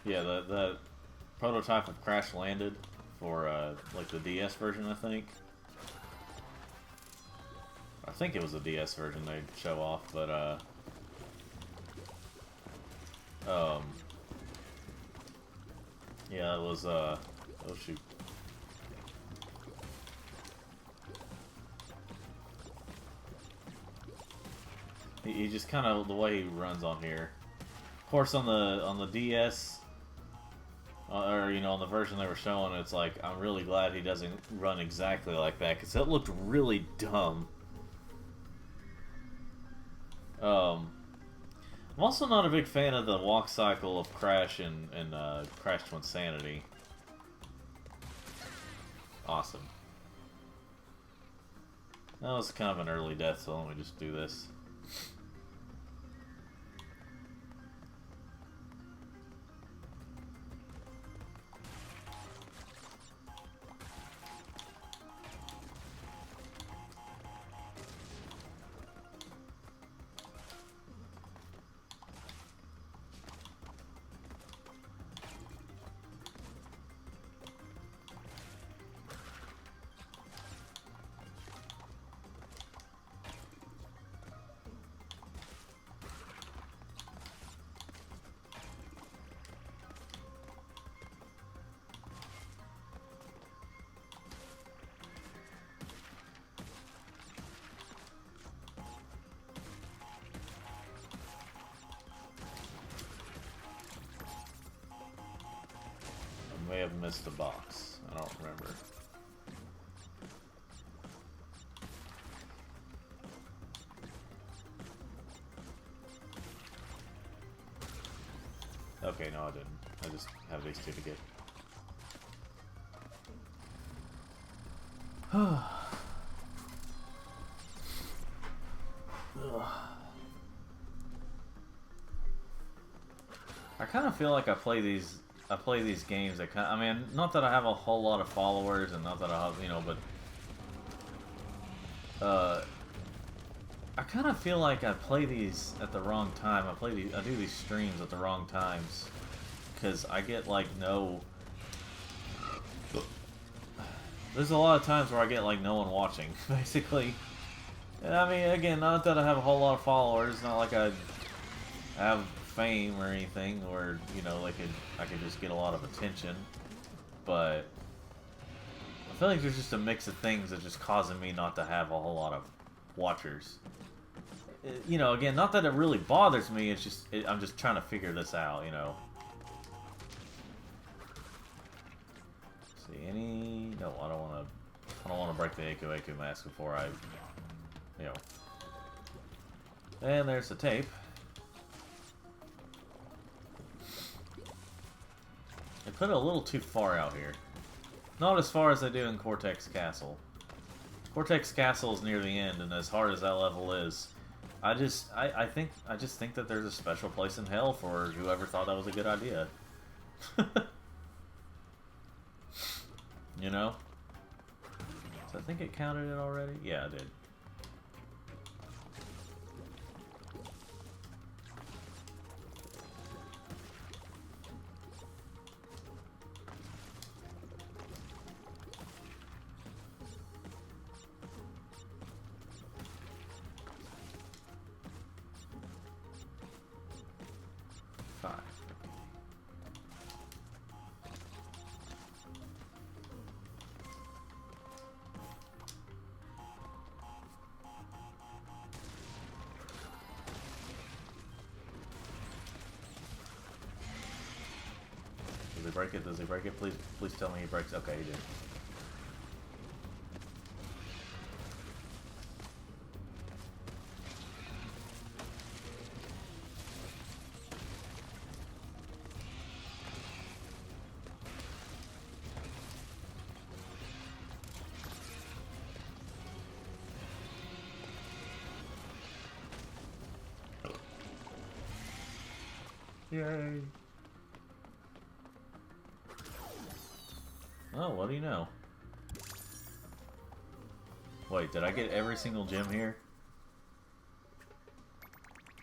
Yeah, the prototype of Crash landed for like the DS version, I think. I think it was the DS version they'd show off, but yeah, it was oh shoot. He just kind of the way he runs on here. Of course, on the DS. Or, you know, on the version they were showing, it's like, I'm really glad he doesn't run exactly like that, because that looked really dumb. I'm also not a big fan of the walk cycle of Crash and Crash Twinsanity. Awesome. That was kind of an early death, so let me just do this. May have missed a box. I don't remember. Okay, no, I didn't. I just have these two to get. I kind of feel like I play these games that kind of, I mean, not that I have a whole lot of followers and not that I have, you know, but I kind of feel like I play these at the wrong time. I do these streams at the wrong times because I get like no. There's a lot of times where I get like no one watching, basically. And I mean, again, not that I have a whole lot of followers, not like I have fame or anything, or you know, I could just get a lot of attention, but I feel like there's just a mix of things that's just causing me not to have a whole lot of watchers. You know, again, not that it really bothers me. It's just I'm just trying to figure this out. You know. See any? No, I don't want to. I don't want to break the Aku mask before I, you know. And there's the tape. They put it a little too far out here. Not as far as they do in Cortex Castle. Cortex Castle is near the end, and as hard as that level is, I just think that there's a special place in hell for whoever thought that was a good idea. You know? So I think it counted it already? Yeah, it did. Does he break it? Does he break it? Please, please tell me he breaks. Okay, he did. Yay! Oh, what do you know? Wait, did I get every single gem here?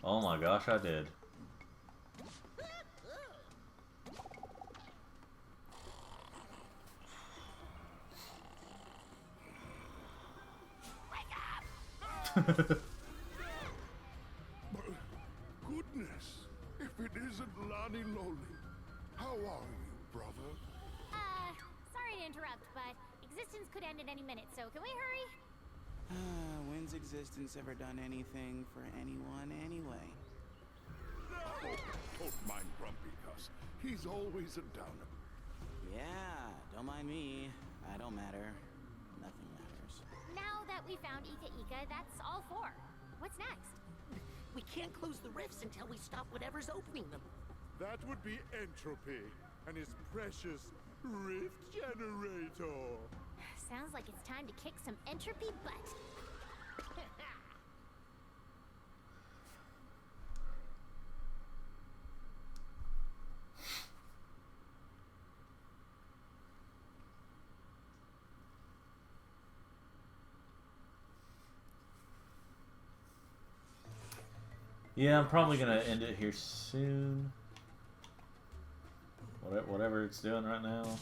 Oh my gosh, I did. Goodness, if it isn't Lani Loli. How are you, brother? Sorry to interrupt, but existence could end at any minute, so can we hurry? When's existence ever done anything for anyone anyway? No! Don't mind Grumpy Cuss. He's always a downer. Yeah, don't mind me. I don't matter. Nothing matters. Now that we found Ika Ika, that's all four. What's next? We can't close the rifts until we stop whatever's opening them. That would be Entropy and his precious rift generator. Sounds like it's time to kick some entropy butt. Yeah, I'm probably gonna end it here soon. Whatever it's doing right now.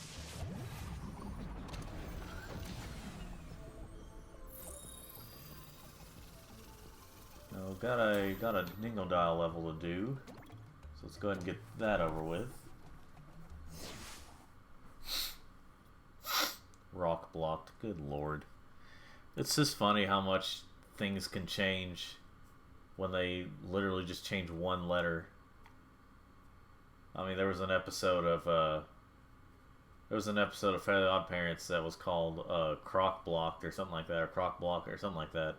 Oh, got a dingle dial level to do, so let's go ahead and get that over with. Rock blocked. Good lord, it's just funny how much things can change when they literally just change one letter. I mean, there was an episode of Fairly Odd Parents that was called Croc Blocked or something like that, or Croc Block or something like that.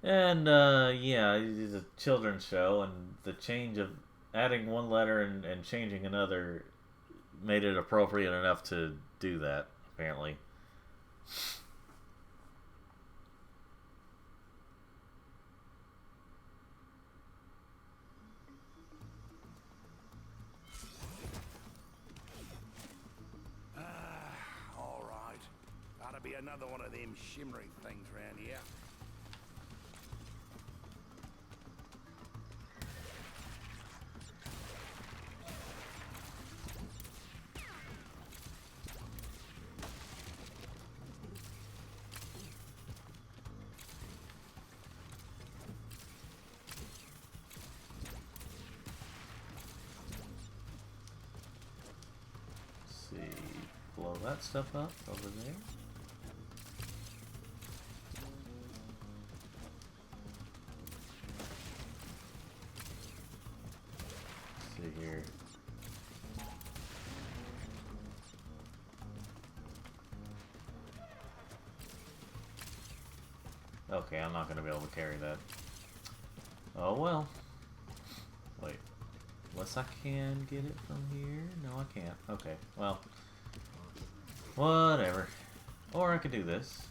And yeah, it's a children's show, and the change of adding one letter and changing another made it appropriate enough to do that, apparently. All right. Gotta be another one of them shimmery things around here. Blow that stuff up over there. Let's see here. Okay, I'm not going to be able to carry that. Oh well. Wait. Unless I can get it from here? No, I can't. Okay, well. Whatever. Or I could do this.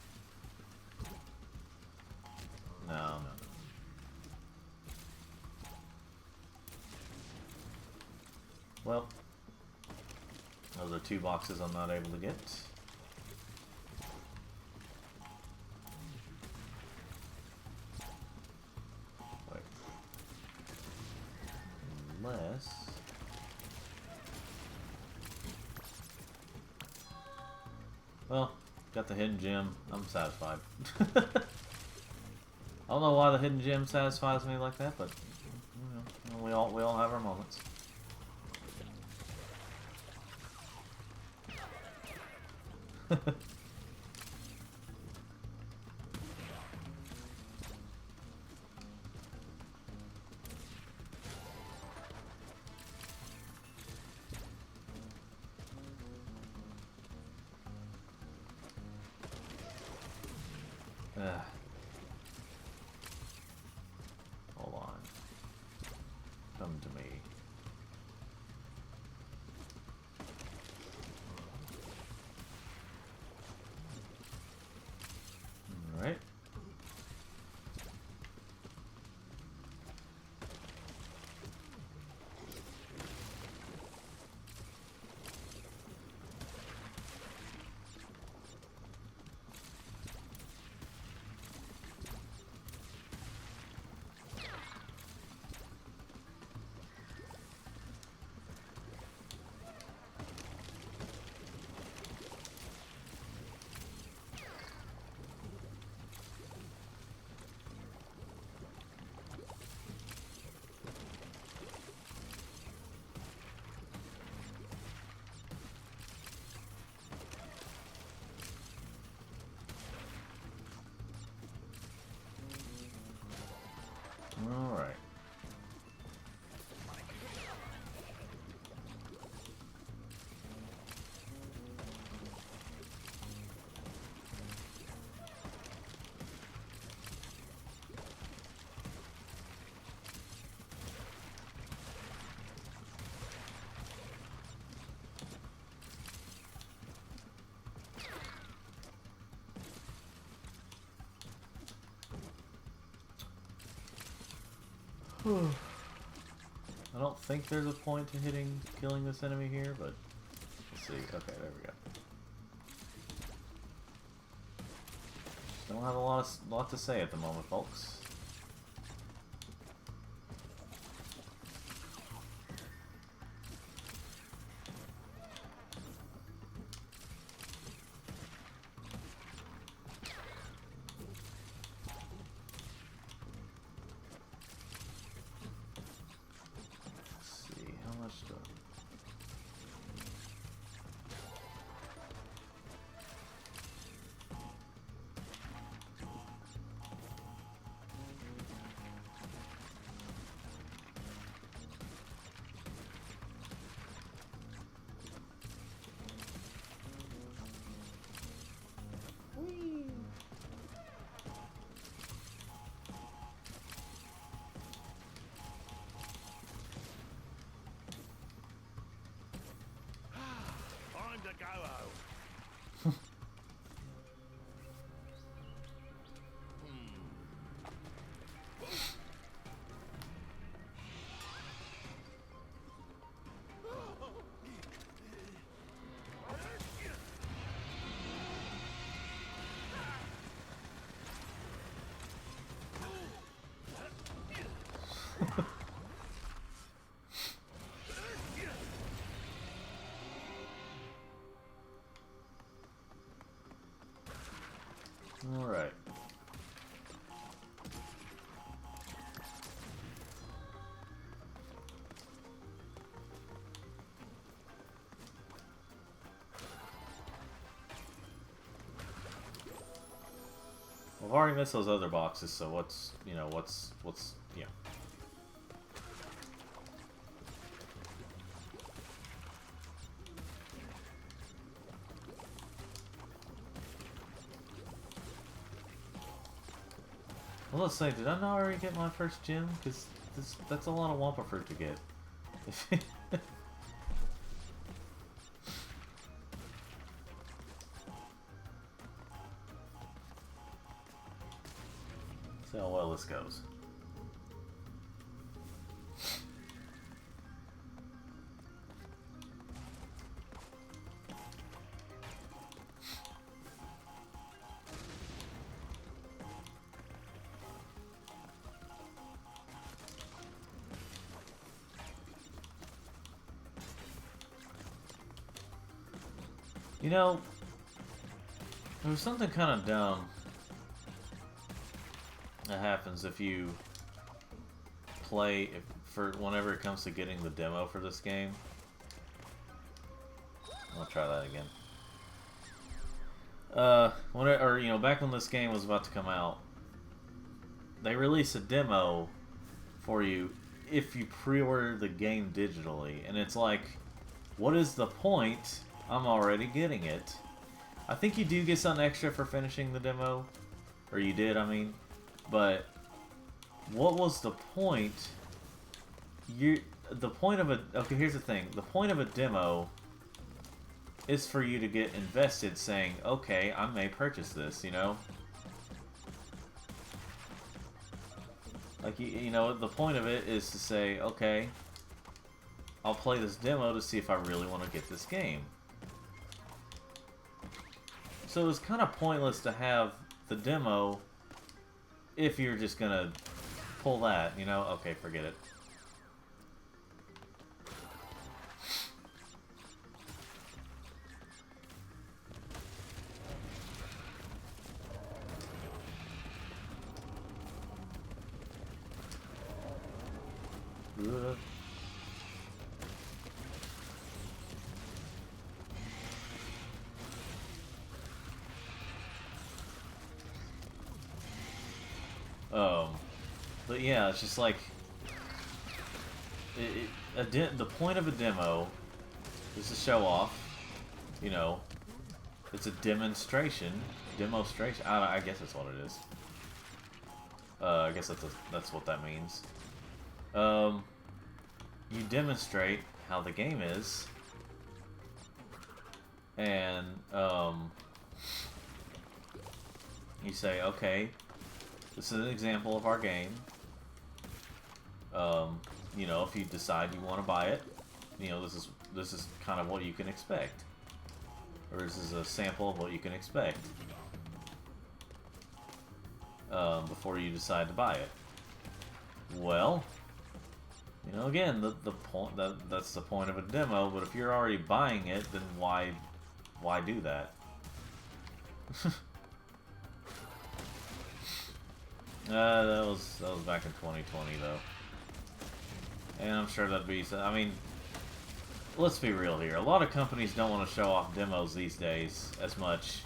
No. Well. Those are two boxes I'm not able to get. Nice. Well, got the hidden gem. I'm satisfied. I don't know why the hidden gem satisfies me like that, but you know, we all have our moments. Hold on. Come to me. Alright. Alright. I don't think there's a point to killing this enemy here, but let's see. Okay, there we go. Don't have a lot to say at the moment, folks. Time to go home. Alright. Well, I've already missed those other boxes, so what's yeah. Well, let's say, did I not already get my first gem? Because that's a lot of Wampa fruit to get. See how well this goes. You know, there was something kind of dumb that happens if you play for whenever it comes to getting the demo for this game. I'll try that again. Back when this game was about to come out, they released a demo for you if you pre-order the game digitally, and it's like, what is the point? I'm already getting it. I think you do get something extra for finishing the demo, or you did, I mean, but what was the point? Okay, here's the thing. The point of a demo is for you to get invested, saying, okay, I may purchase this, you know? Like, you know, the point of it is to say, okay, I'll play this demo to see if I really want to get this game. So it's kind of pointless to have the demo if you're just gonna pull that, you know? Okay, forget it. But yeah, it's just like the point of a demo is to show off. You know, it's a demonstration. I guess that's what it is. I guess that's what that means. You demonstrate how the game is, and you say, okay, this is an example of our game. You know, if you decide you want to buy it, you know, this is kind of what you can expect, or this is a sample of what you can expect before you decide to buy it. Well, you know, again, the point that's the point of a demo. But if you're already buying it, then why do that? That was back in 2020 though, and I'm sure that'd be. I mean, let's be real here. A lot of companies don't want to show off demos these days as much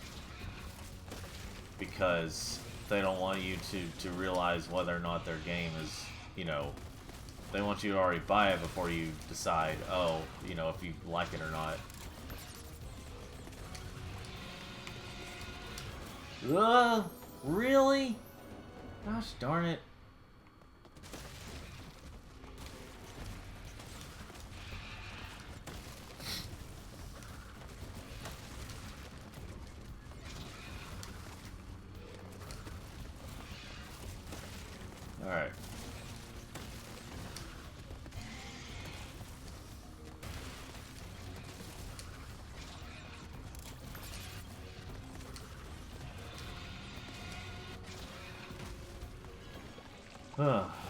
because they don't want you to realize whether or not their game is, you know, they want you to already buy it before you decide, oh, you know, if you like it or not. Really? Gosh darn it. Alright.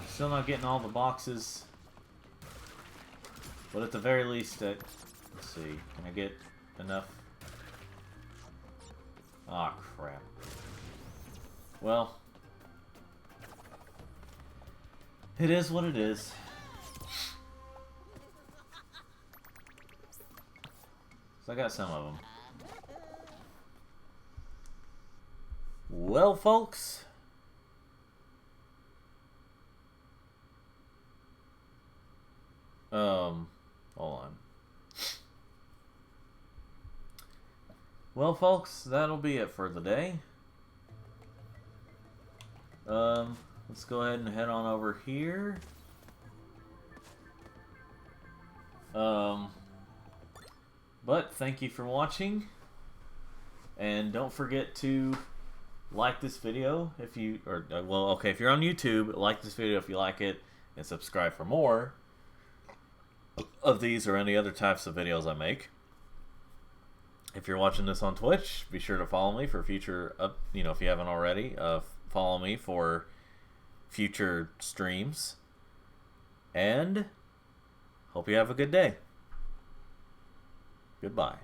Still not getting all the boxes, but at the very least, let's see, can I get enough? Ah, crap. Well, it is what it is. So I got some of them. Well, folks. Hold on. Well, folks, that'll be it for the day. Let's go ahead and head on over here. But thank you for watching, and don't forget to like this video if you, if you're on YouTube, like this video if you like it, and subscribe for more of these or any other types of videos I make. If you're watching this on Twitch, be sure to follow me for future if you haven't already, follow me for future streams, and hope you have a good day. Goodbye.